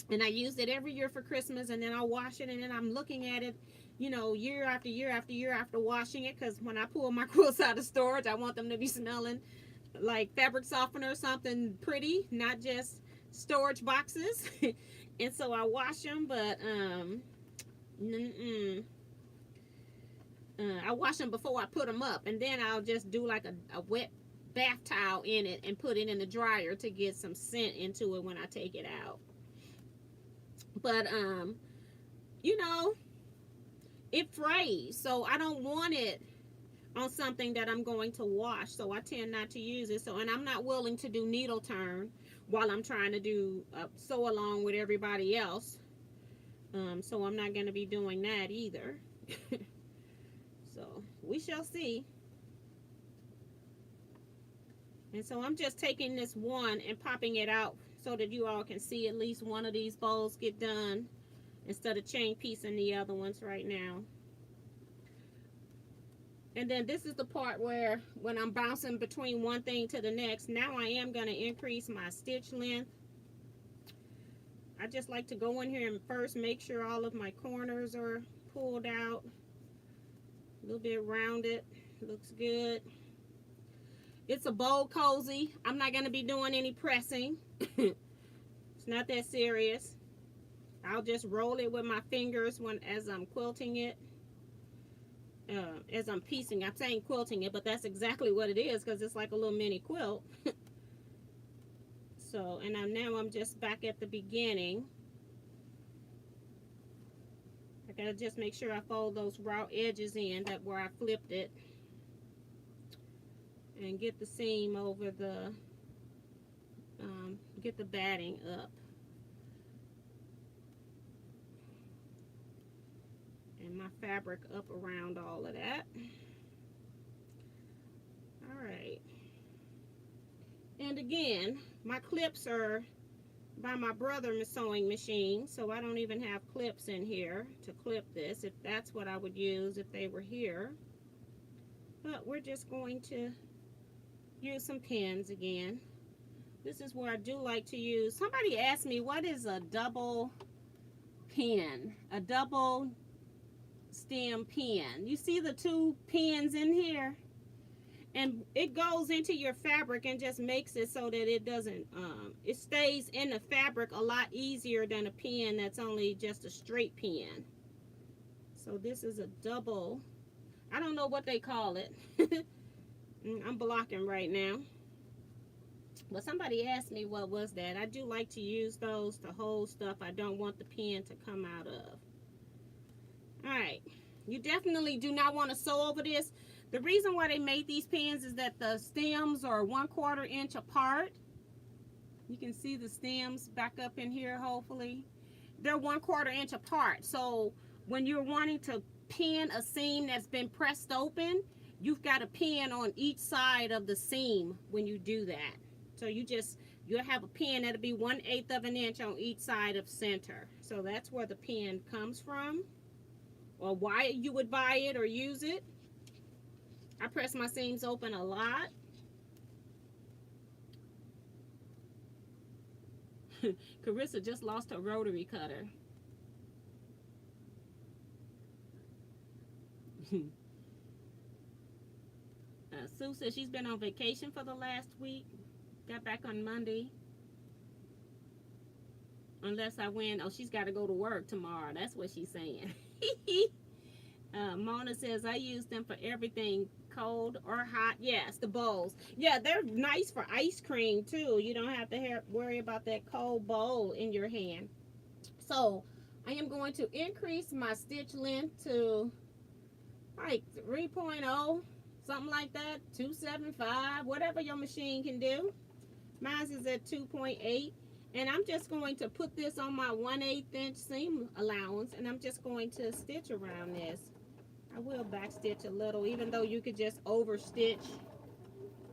and I used it every year for Christmas, and then I wash it, and then I'm looking at it, you know, year after year after year after washing it, because when I pull my quilts out of storage, I want them to be smelling like fabric softener, something pretty, not just storage boxes. And so I wash them, but I wash them before I put them up, and then I'll just do like a wet bath towel in it and put it in the dryer to get some scent into it when I take it out. But you know, it frays, so I don't want it on something that I'm going to wash, so I tend not to use it. So, and I'm not willing to do needle turn while I'm trying to do sew along with everybody else, so I'm not going to be doing that either. So we shall see. And so I'm just taking this one and popping it out so that you all can see at least one of these bowls get done instead of chain piecing the other ones right now. And then this is the part where when I'm bouncing between one thing to the next, now I am going to increase my stitch length. I just like to go in here and first make sure all of my corners are pulled out. A little bit rounded. Looks good. It's a bowl cozy. I'm not going to be doing any pressing. It's not that serious. I'll just roll it with my fingers as I'm quilting it. As I'm piecing, I'm saying quilting it, but that's exactly what it is, because it's like a little mini quilt. So, and now I'm just back at the beginning. I gotta just make sure I fold those raw edges in that where I flipped it. and get the seam over the, get the batting up. And my fabric up around all of that. All right. And again, my clips are by my brother's sewing machine, so I don't even have clips in here to clip this, if that's what I would use if they were here. But we're just going to use some pins again. This is where I do like to use, somebody asked me what is a double pin, a double stem pin. You see the two pins in here? And it goes into your fabric and just makes it so that it doesn't, it stays in the fabric a lot easier than a pin that's only just a straight pin. So this is a double, I don't know what they call it. I'm blocking right now. But somebody asked me what was that. I do like to use those to hold stuff I don't want the pin to come out of. Alright, you definitely do not want to sew over this. The reason why they made these pins is that the stems are 1/4 inch apart. You can see the stems back up in here, hopefully. They're 1/4 inch apart. So when you're wanting to pin a seam that's been pressed open, you've got a pin on each side of the seam when you do that. So you'll have a pin that'll be 1/8 of an inch on each side of center. So that's where the pin comes from, or why you would buy it or use it. I press my seams open a lot. Carissa just lost her rotary cutter. Sue says she's been on vacation for the last week. Got back on Monday. Unless I win. Oh, she's got to go to work tomorrow. That's what she's saying. Mona says, I use them for everything, cold or hot. Yes, the bowls. Yeah, they're nice for ice cream, too. You don't have to worry about that cold bowl in your hand. So, I am going to increase my stitch length to like 3.0, something like that, 275, whatever your machine can do. Mine is at 2.8. And I'm just going to put this on my 1/8 inch seam allowance, and I'm just going to stitch around this. I will back stitch a little, even though you could just over stitch.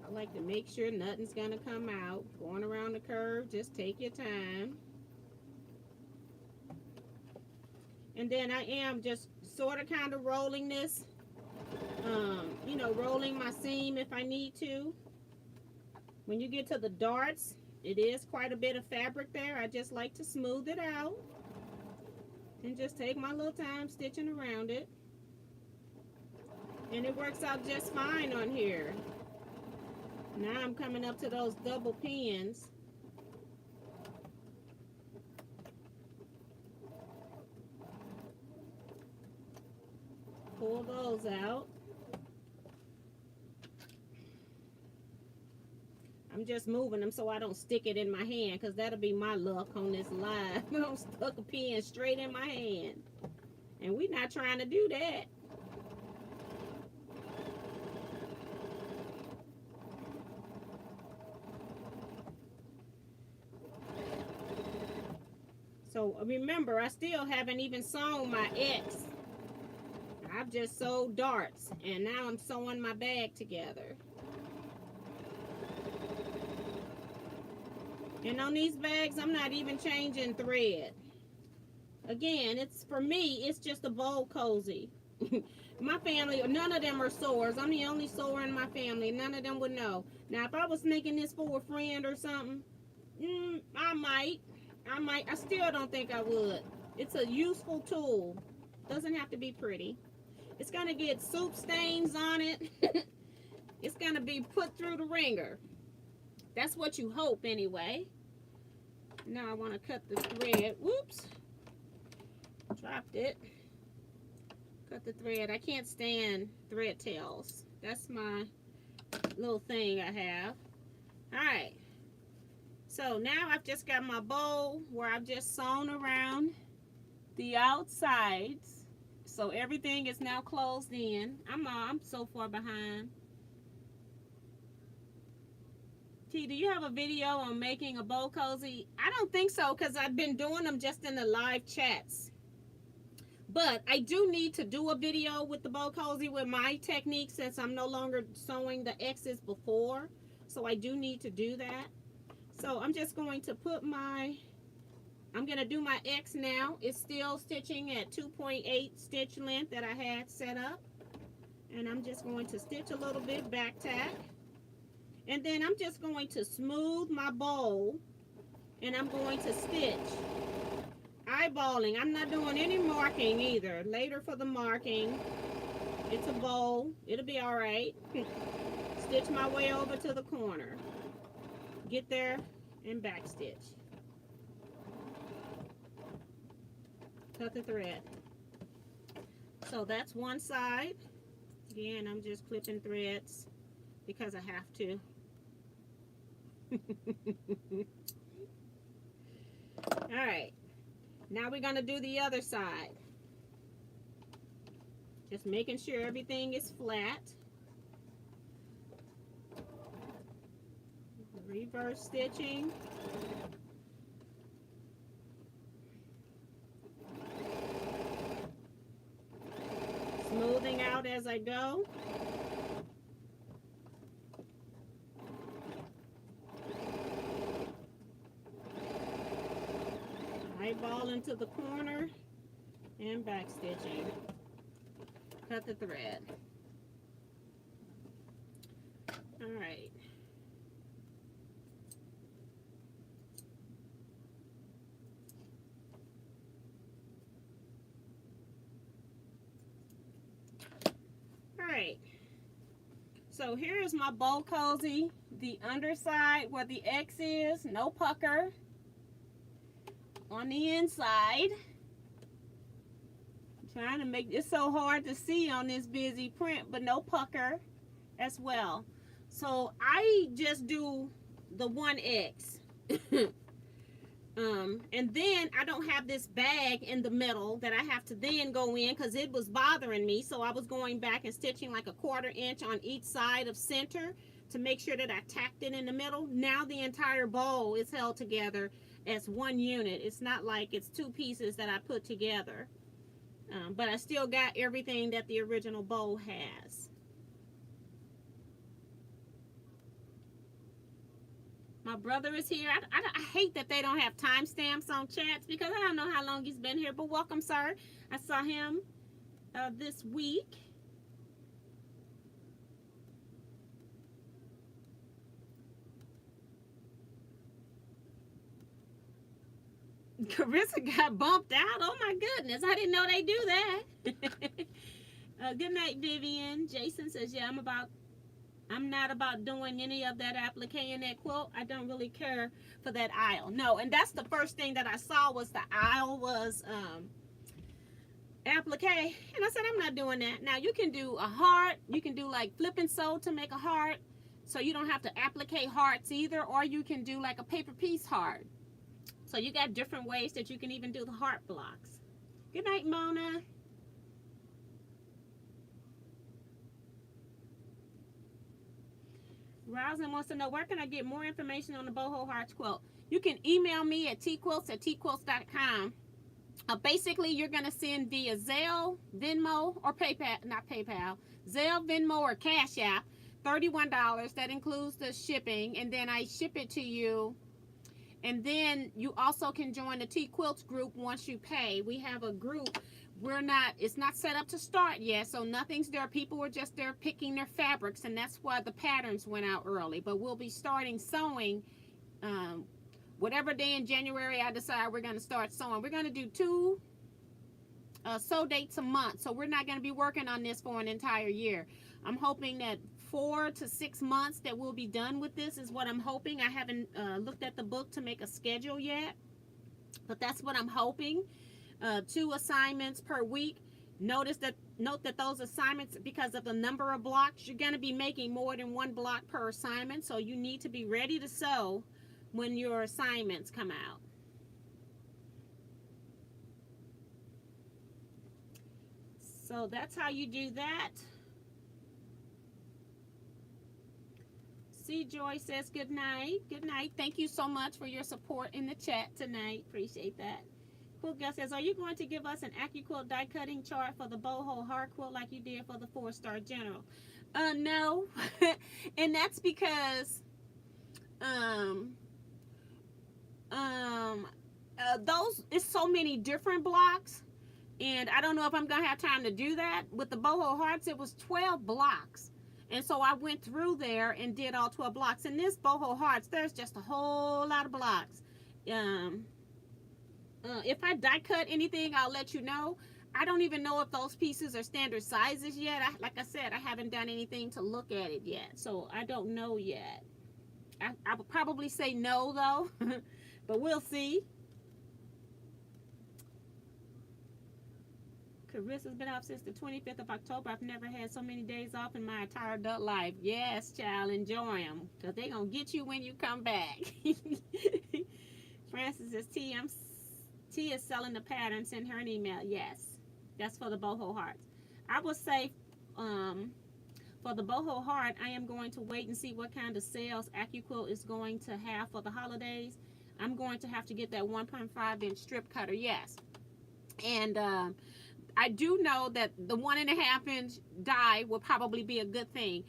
I like to make sure nothing's gonna come out. Going around the curve, just take your time. And then I am just sort of kind of rolling this, you know, rolling my seam if I need to. When you get to the darts, it is quite a bit of fabric there. I just like to smooth it out and just take my little time stitching around it. And it works out just fine on here. Now I'm coming up to those double pins. Pull those out. I'm just moving them so I don't stick it in my hand, because that'll be my luck on this live. I don't stuck a pin straight in my hand. And we're not trying to do that. So remember, I still haven't even sewn my X. I've just sewed darts, and now I'm sewing my bag together. And on these bags, I'm not even changing thread. Again, it's for me, it's just a bowl cozy. My family, none of them are sewers. I'm the only sewer in my family. None of them would know. Now, if I was making this for a friend or something, I might. I still don't think I would. It's a useful tool. Doesn't have to be pretty. It's going to get soup stains on it. It's going to be put through the ringer. That's what you hope anyway. Now I want to cut the thread. Whoops. Dropped it. Cut the thread. I can't stand thread tails. That's my little thing I have. Alright. So now I've just got my bowl where I've just sewn around the outsides. So everything is now closed in. I'm so far behind. T, do you have a video on making a bow cozy? I don't think so, because I've been doing them just in the live chats. But I do need to do a video with the bow cozy with my technique, since I'm no longer sewing the X's before. So I do need to do that. So I'm just going to put my, I'm going to do my X now. It's still stitching at 2.8 stitch length that I had set up. And I'm just going to stitch a little bit back tack. And then I'm just going to smooth my bow, and I'm going to stitch. Eyeballing. I'm not doing any marking either. Later for the marking. It's a bow. It'll be all right. Stitch my way over to the corner. Get there and back stitch. Cut the thread. So that's one side. Again, I'm just clipping threads because I have to. All right. Now we're going to do the other side. Just making sure everything is flat. Reverse stitching. Smoothing out as I go. Eyeball into the corner and back stitching. Cut the thread. All right. All right. So here is my bow cozy. The underside where the X is, no pucker. On the inside, I'm trying to make this so hard to see on this busy print, but no pucker as well. So I just do the 1X. And then I don't have this bag in the middle that I have to then go in because it was bothering me. So I was going back and stitching like a 1/4 inch on each side of center to make sure that I tacked it in the middle. Now the entire bow is held together as one unit. It's not like it's two pieces that I put together. But I still got everything that the original bow has. My brother is here. I hate that they don't have timestamps on chats because I don't know how long he's been here. But welcome, sir. I saw him this week. Carissa got bumped out. Oh my goodness. I didn't know they do that. Good night, Vivian. Jason says, yeah, I'm not about doing any of that appliquing that quilt. I don't really care for that aisle. No, and that's the first thing that I saw was the aisle was applique. And I said, I'm not doing that. Now you can do a heart. You can do like flip and sew to make a heart. So you don't have to applique hearts either. Or you can do like a paper piece heart. So you got different ways that you can even do the heart blocks. Good night, Mona. Rosin wants to know, where can I get more information on the Boho Hearts quilt? You can email me at teaquilts@teaquilts.com. Basically, you're going to send via Zelle, Venmo, or PayPal, not PayPal, Zelle, Venmo, or CashApp, $31. That includes the shipping, and then I ship it to you. And then you also can join the Teaquilts group once you pay. We have a group. It's not set up to start yet, so nothing's there. People were just there picking their fabrics, and that's why the patterns went out early. But we'll be starting sewing whatever day in January I decide we're going to start sewing. We're going to do 2 sew dates a month, so we're not going to be working on this for an entire year. I'm hoping that 4 to 6 months that we'll be done with this is what I'm hoping. I haven't looked at the book to make a schedule yet, but that's what I'm hoping. 2 assignments per week. Note that those assignments, because of the number of blocks, you're going to be making more than 1 block per assignment, so you need to be ready to sew when your assignments come out. So that's how you do that. See, Joy says good night. Good night. Thank you so much for your support in the chat tonight. Appreciate that. Cool Girl says, are you going to give us an AccuQuilt die cutting chart for the Boho hard quilt like you did for the 4-star general? No. And that's because those is so many different blocks, and I don't know if I'm gonna have time to do that. With the Boho hearts, it was 12 blocks, and so I went through there and did all 12 blocks. In this Boho hearts, there's just a whole lot of blocks. If I die cut anything, I'll let you know. I don't even know if those pieces are standard sizes yet. Like I said, I haven't done anything to look at it yet, so I don't know yet. I would probably say no, though, but we'll see. Carissa's been off since the 25th of October. I've never had so many days off in my entire adult life. Yes, child, enjoy them, because they're going to get you when you come back. Francis says, T is selling the pattern. Send her an email. Yes, that's for the Boho hearts. I would say for the Boho heart, I am going to wait and see what kind of sales AccuQuilt is going to have for the holidays. I'm going to have to get that 1.5 inch strip cutter. Yes. And I do know that the 1.5 inch die will probably be a good thing.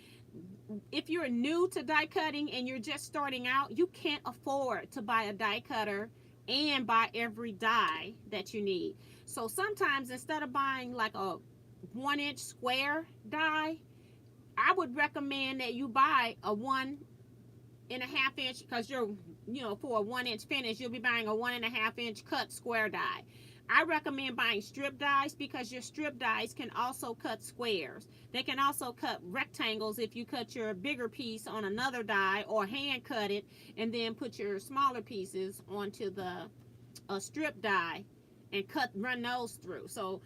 If you're new to die cutting and you're just starting out, you can't afford to buy a die cutter and buy every die that you need. So sometimes instead of buying like a 1 inch square die, I would recommend that you buy a 1.5 inch, because you're, for a 1 inch finish, you'll be buying a 1.5 inch cut square die. I recommend buying strip dies, because your strip dies can also cut squares. They can also cut rectangles if you cut your bigger piece on another die, or hand cut it and then put your smaller pieces onto the strip die and run those through. So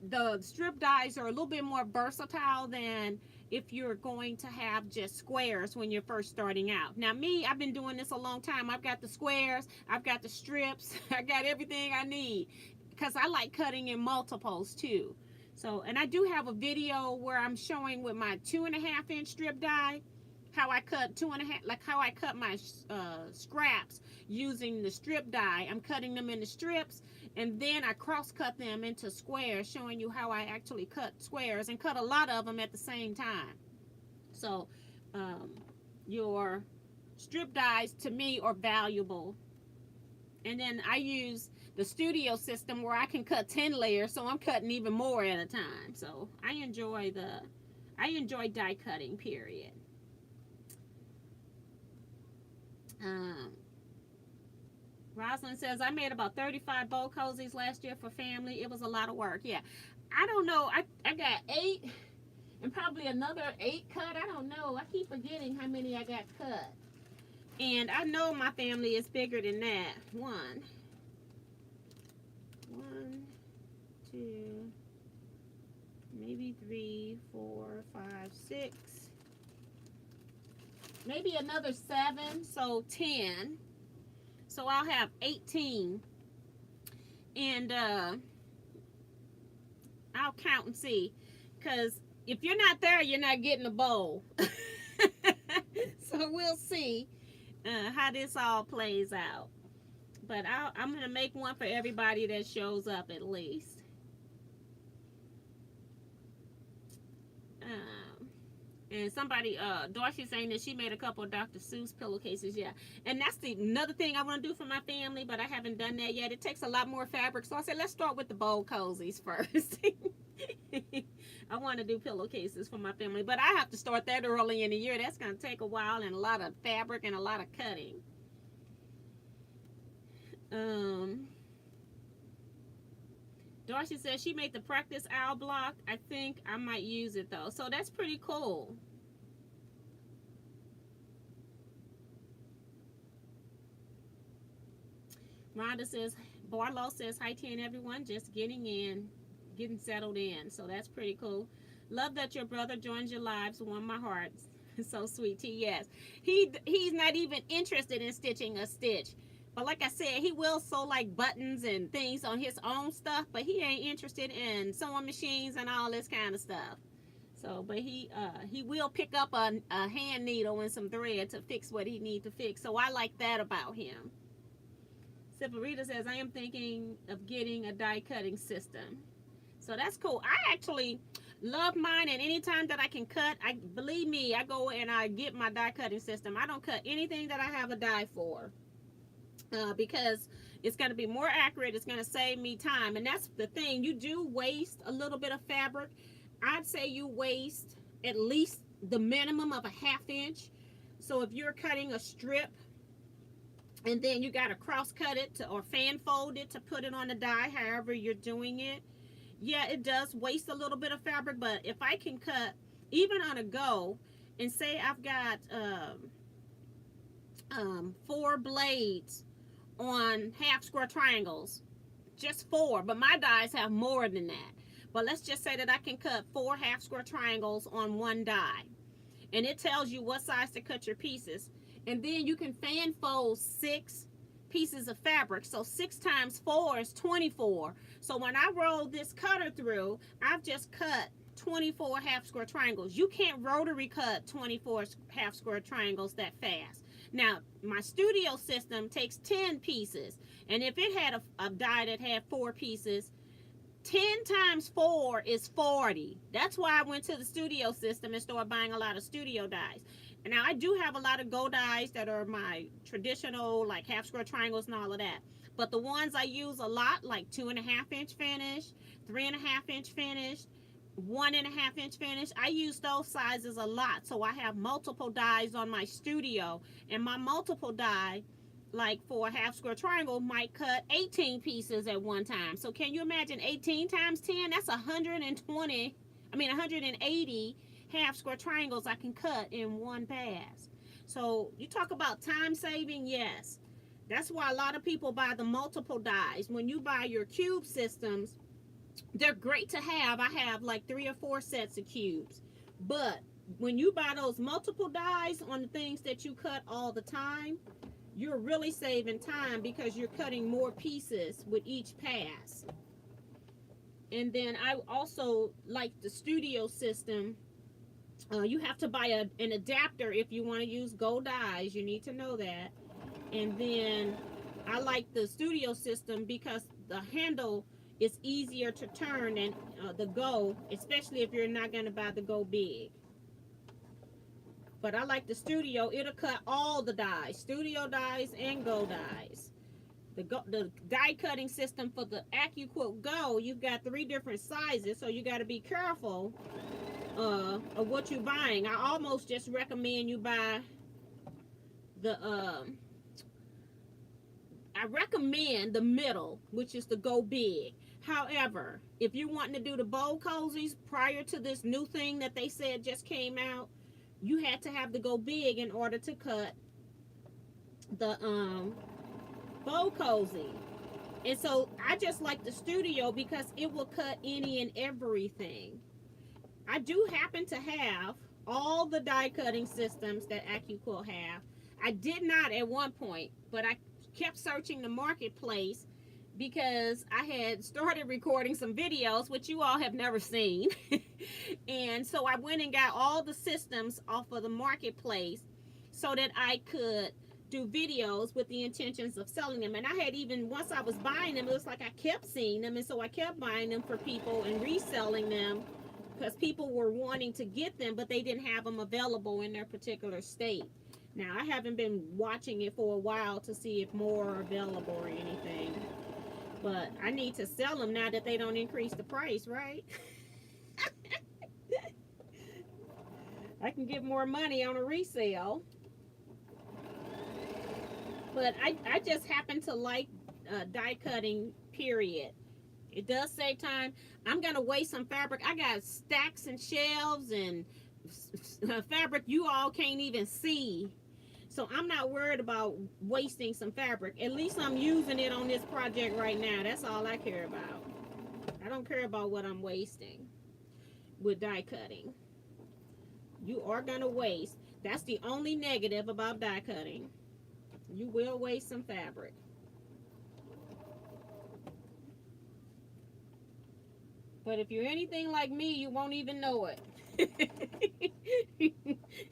the strip dies are a little bit more versatile than if you're going to have just squares when you're first starting out. Now me, I've been doing this a long time. I've got the squares, I've got the strips, I got everything I need, because I like cutting in multiples too. So, and I do have a video where I'm showing with my 2.5 inch strip die how I cut 2.5, like how I cut my scraps using the strip die. I'm cutting them into strips, and then I cross cut them into squares, showing you how I actually cut squares and cut a lot of them at the same time. So your strip dies to me are valuable. And then I use the studio system where I can cut 10 layers, so I'm cutting even more at a time. So I enjoy die cutting, period. Rosalind says, I made about 35 bow cozies last year for family. It was a lot of work. Yeah, I don't know. I got 8 and probably another 8 cut. I don't know. I keep forgetting how many I got cut. And I know my family is bigger than that. 1, 2, maybe 3, 4, 5, 6. Maybe another 7, so 10. So I'll have 18. And I'll count and see. Because if you're not there, you're not getting a bowl. So we'll see how this all plays out. But I'm going to make one for everybody that shows up at least. And somebody, Dorothy's saying that she made a couple of Dr. Seuss pillowcases. Yeah. And that's another thing I want to do for my family, but I haven't done that yet. It takes a lot more fabric. So I said, let's start with the bowl cozies first. I want to do pillowcases for my family, but I have to start that early in the year. That's going to take a while and a lot of fabric and a lot of cutting. Darcy says she made the practice owl block. I think I might use it though. So that's pretty cool. Rhonda says, Barlow says, hi T and everyone, just getting settled in. So that's pretty cool. Love that your brother joins your lives. Warm my heart. So sweet, T. Yes. He's not even interested in stitching a stitch. But like I said, he will sew like buttons and things on his own stuff, but he ain't interested in sewing machines and all this kind of stuff. So, but he will pick up a hand needle and some thread to fix what he needs to fix. So I like that about him. Separita says, I am thinking of getting a die cutting system. So that's cool. I actually love mine, and anytime that I can cut, I believe me, I go and I get my die cutting system. I don't cut anything that I have a die for. Because it's going to be more accurate. It's going to save me time. And that's the thing. You do waste a little bit of fabric. I'd say you waste at least the minimum of a ½ inch. So if you're cutting a strip and then you got to cross cut it or fan fold it to put it on the die, however you're doing it, yeah, it does waste a little bit of fabric. But if I can cut even on a go, and say I've got 4 blades on half square triangles, just 4, but my dies have more than that. But let's just say that I can cut 4 half square triangles on one die, and it tells you what size to cut your pieces, and then you can fan fold 6 pieces of fabric. So 6 times 4 is 24. So when I roll this cutter through, I've just cut 24 half square triangles. You can't rotary cut 24 half square triangles that fast. Now, my studio system takes 10 pieces, and if it had a die that had 4 pieces, 10 times 4 is 40. That's why I went to the studio system and started buying a lot of studio dies. And now I do have a lot of go dies that are my traditional, like half square triangles and all of that. But the ones I use a lot, like 2.5 inch finish, 3.5 inch finish, 1.5 inch finish, I use those sizes a lot. So I have multiple dies on my studio, and my multiple die, like for a half square triangle, might cut 18 pieces at one time. So can you imagine 18 times 10? That's 180 half square triangles I can cut in one pass. So you talk about time saving, yes. That's why a lot of people buy the multiple dies. When you buy your cube systems, they're great to have. I have like 3 or 4 sets of cubes. But when you buy those multiple dies on the things that you cut all the time, you're really saving time because you're cutting more pieces with each pass. And then I also like the studio system. You have to buy an adapter if you want to use gold dies. You need to know that. And then I like the studio system because the handle is easier to turn than the go, especially if you're not going to buy the go big. But I like the studio. It'll cut all the dies, studio dies and go dies. The die cutting system for the AccuQuilt Go, you've got 3 different sizes, so you got to be careful of what you're buying. I almost just recommend you buy the I recommend the middle, which is the go big. However, if you're wanting to do the bow cozies prior to this new thing that they said just came out, you had to have the go big in order to cut the bow cozy. And so I just like the studio because it will cut any and everything. I do happen to have all the die cutting systems that AccuQuilt have. I did not at one point, but I kept searching the marketplace because I had started recording some videos, which you all have never seen. And so I went and got all the systems off of the marketplace so that I could do videos with the intentions of selling them. And I had even, once I was buying them, it was like I kept seeing them, and so I kept buying them for people and reselling them because people were wanting to get them, but they didn't have them available in their particular state. Now, I haven't been watching it for a while to see if more are available or anything, but I need to sell them now that they don't increase the price, right? I can get more money on a resale. But I just happen to like die cutting, period. It does save time. I'm going to waste some fabric. I got stacks and shelves and fabric you all can't even see. So I'm not worried about wasting some fabric. At least I'm using it on this project right now. That's all I care about. I don't care about what I'm wasting with die cutting. You are going to waste. That's the only negative about die cutting. You will waste some fabric. But if you're anything like me, you won't even know it.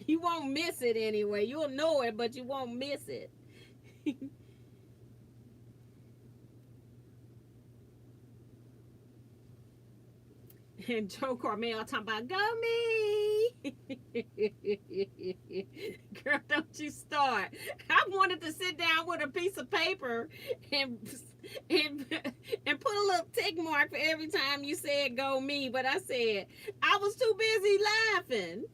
You won't miss it anyway. You'll know it, but you won't miss it. And Joe Carmel talking about go me. Girl, don't you start. I wanted to sit down with a piece of paper and and and put a little tick mark for every time you said go me, but I said I was too busy laughing.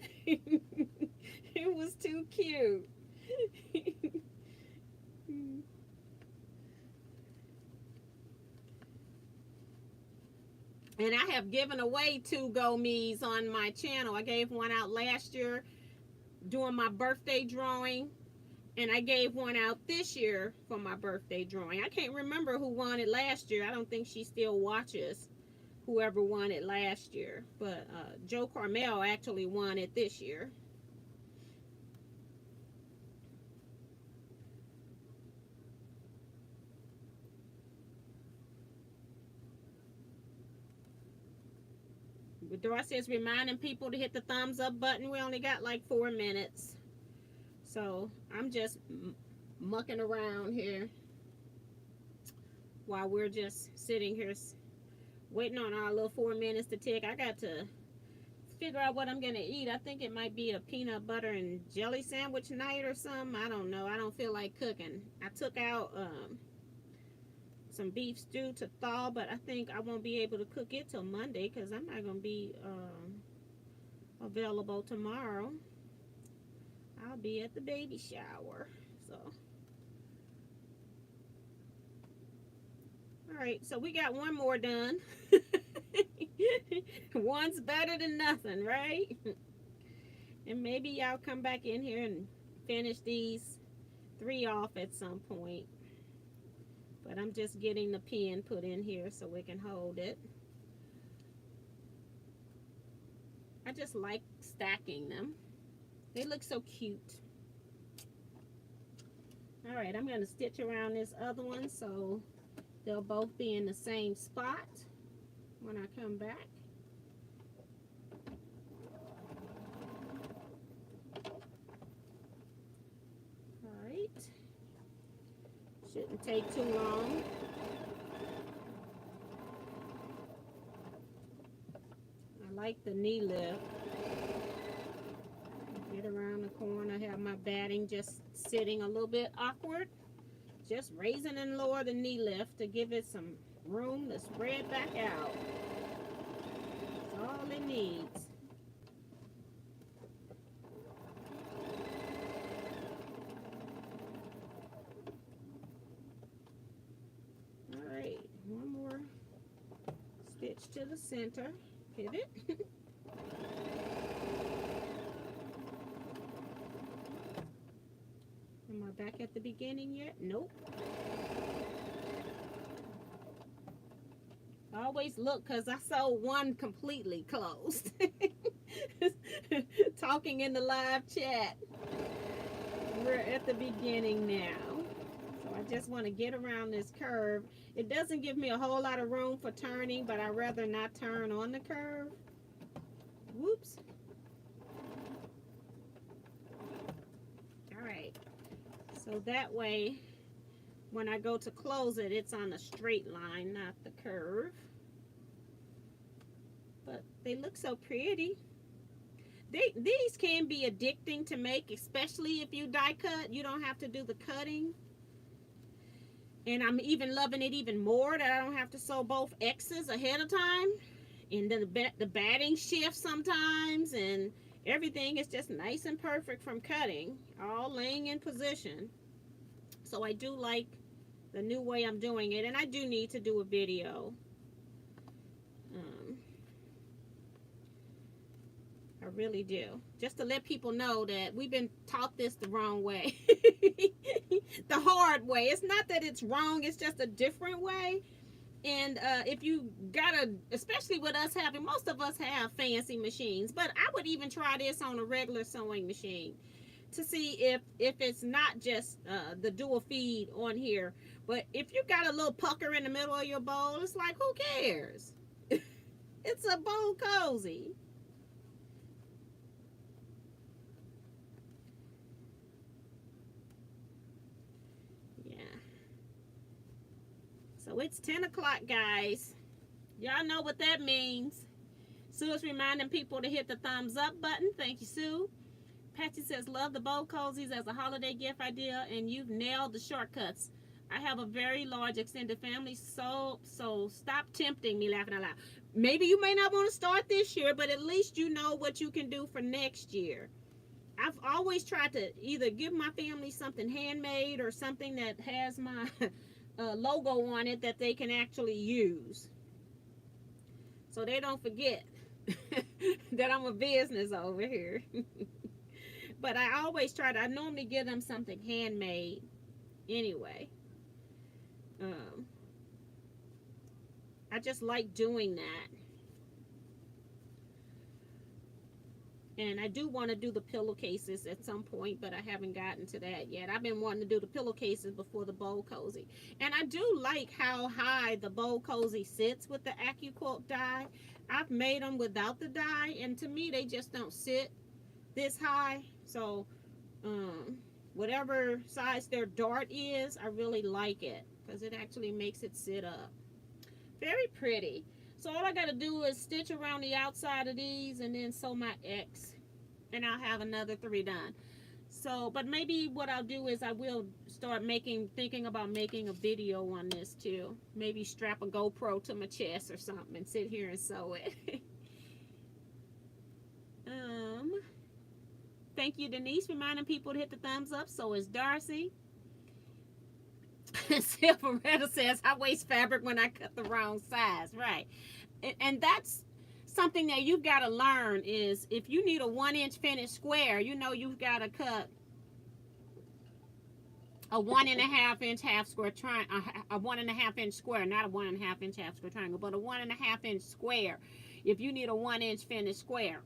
It was too cute. And I have given away 2 Go Me's on my channel. I gave one out last year doing my birthday drawing. And I gave one out this year for my birthday drawing. I can't remember who won it last year. I don't think she still watches whoever won it last year. But Joe Carmel actually won it this year. Dora says reminding people to hit the thumbs up button. We only got like 4 minutes. So I'm just mucking around here while we're just sitting here waiting on our little 4 minutes to tick. I got to figure out what I'm going to eat. I think it might be a peanut butter and jelly sandwich night or something. I don't know. I don't feel like cooking. I took out some beef stew to thaw, but I think I won't be able to cook it till Monday because I'm not going to be available tomorrow. I'll be at the baby shower. So, all right, so we got one more done. One's better than nothing, right? And maybe y'all come back in here and finish these 3 off at some point. But I'm just getting the pen put in here so we can hold it. I just like stacking them. They look so cute. All right, I'm going to stitch around this other one so they'll both be in the same spot when I come back. All right. Shouldn't take too long. I like the knee lift. Get around the corner, have my batting just sitting a little bit awkward. Just raising and lower the knee lift to give it some room to spread back out. That's all it needs. Alright, one more stitch to the center. Pivot. Am I back at the beginning yet? Nope. I always look because I saw one completely closed. Talking in the live chat. We're at the beginning now. So I just want to get around this curve. It doesn't give me a whole lot of room for turning, but I'd rather not turn on the curve. Whoops. All right. So that way, when I go to close it, it's on a straight line, not the curve. But they look so pretty. These can be addicting to make, especially if you die cut. You don't have to do the cutting. And I'm even loving it even more that I don't have to sew both X's ahead of time. And then the batting shifts sometimes, and everything is just nice and perfect from cutting, all laying in position. So I do like the new way I'm doing it, and I do need to do a video. I really do. Just to let people know that we've been taught this the wrong way. The hard way. It's not that it's wrong, it's just a different way. And if you gotta, especially with us having, most of us have fancy machines, but I would even try this on a regular sewing machine to see if it's not just the dual feed on here, but if you got a little pucker in the middle of your bowl, it's like, who cares? It's a bowl cozy. So it's 10 o'clock, guys. Y'all know what that means. Sue is reminding people to hit the thumbs up button. Thank you, Sue. Patsy says, love the bow cozies as a holiday gift idea, and you've nailed the shortcuts. I have a very large extended family, so stop tempting me, laughing out loud. Maybe you may not want to start this year, but at least you know what you can do for next year. I've always tried to either give my family something handmade or something that has my logo on it that they can actually use, so they don't forget that I'm a business over here. But I always try to, I normally give them something handmade anyway. I just like doing that. And I do want to do the pillowcases at some point, but I haven't gotten to that yet. I've been wanting to do the pillowcases before the bow cozy. And I do like how high the bow cozy sits with the AccuQuilt die. I've made them without the die, and to me, they just don't sit this high. So, whatever size their dart is, I really like it because it actually makes it sit up. Very pretty. So all I got to do is stitch around the outside of these and then sew my X, and I'll have another 3 done. So, but maybe what I'll do is I will start thinking about making a video on this too. Maybe strap a GoPro to my chest or something and sit here and sew it. Thank you, Denise, reminding people to hit the thumbs up. So is Darcy. Silveretta says, I waste fabric when I cut the wrong size. Right. And that's something that you've got to learn is if you need a 1-inch finished square, you know you've got to cut a 1.5-inch half square triangle, a 1.5-inch square, not a 1.5-inch half square triangle, but a 1.5-inch square if you need a 1-inch finished square.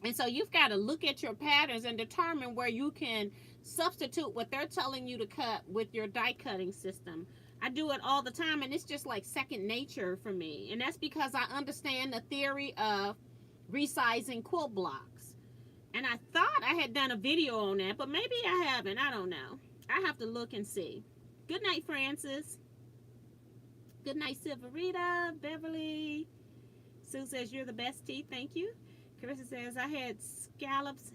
And so you've got to look at your patterns and determine where you can substitute what they're telling you to cut with your die cutting system. I do it all the time, and it's just like second nature for me. And that's because I understand the theory of resizing quilt blocks. And I thought I had done a video on that, but maybe I haven't. I don't know. I have to look and see. Good night, Francis. Good night, Silverita, Beverly. Sue says, you're the best, T. Thank you. Carissa says, I had scallops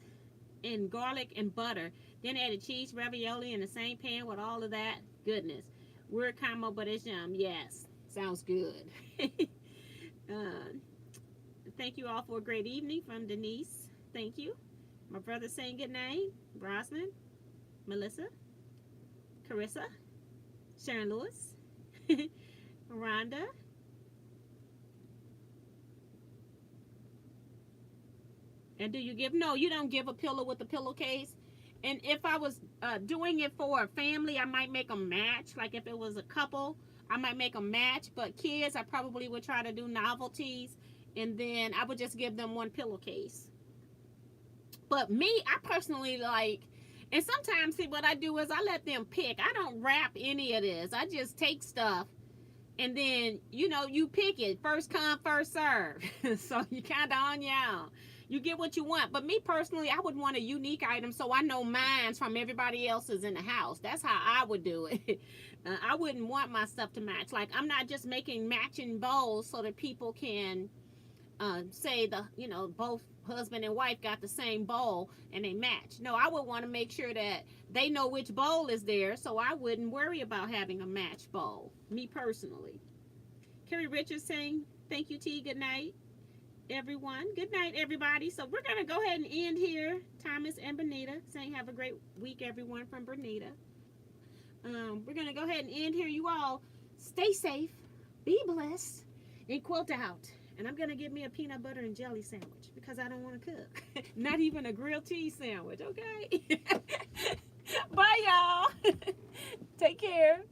and garlic and butter. Then added cheese, ravioli in the same pan with all of that. Goodness. Weird combo, but it's yum. Yes. Sounds good. Thank you all for a great evening from Denise. Thank you. My brother saying good night. Brosnan, Melissa, Carissa, Sharon Lewis, Rhonda. And do you give? No, you don't give a pillow with a pillowcase. And if I was doing it for a family, I might make them match. Like if it was a couple, I might make them match. But kids, I probably would try to do novelties. And then I would just give them one pillowcase. But me, I personally like, and sometimes, see, what I do is I let them pick. I don't wrap any of this. I just take stuff. And then, you know, you pick it. First come, first serve. So you kind of on your own. You get what you want. But me personally, I would want a unique item so I know mine's from everybody else's in the house. That's how I would do it. I wouldn't want my stuff to match. Like, I'm not just making matching bowls so that people can say both husband and wife got the same bowl and they match. No, I would want to make sure that they know which bowl is there, so I wouldn't worry about having a match bowl. Me personally. Carrie Richards saying, thank you, T. Good night, everyone. Good night, everybody. So we're going to go ahead and end here. Thomas and Bernita saying, have a great week, everyone, from Bernita. We're going to go ahead and end here. You all stay safe, be blessed, and quilt out. And I'm going to get me a peanut butter and jelly sandwich because I don't want to cook. Not even a grilled cheese sandwich, okay? Bye, y'all. Take care.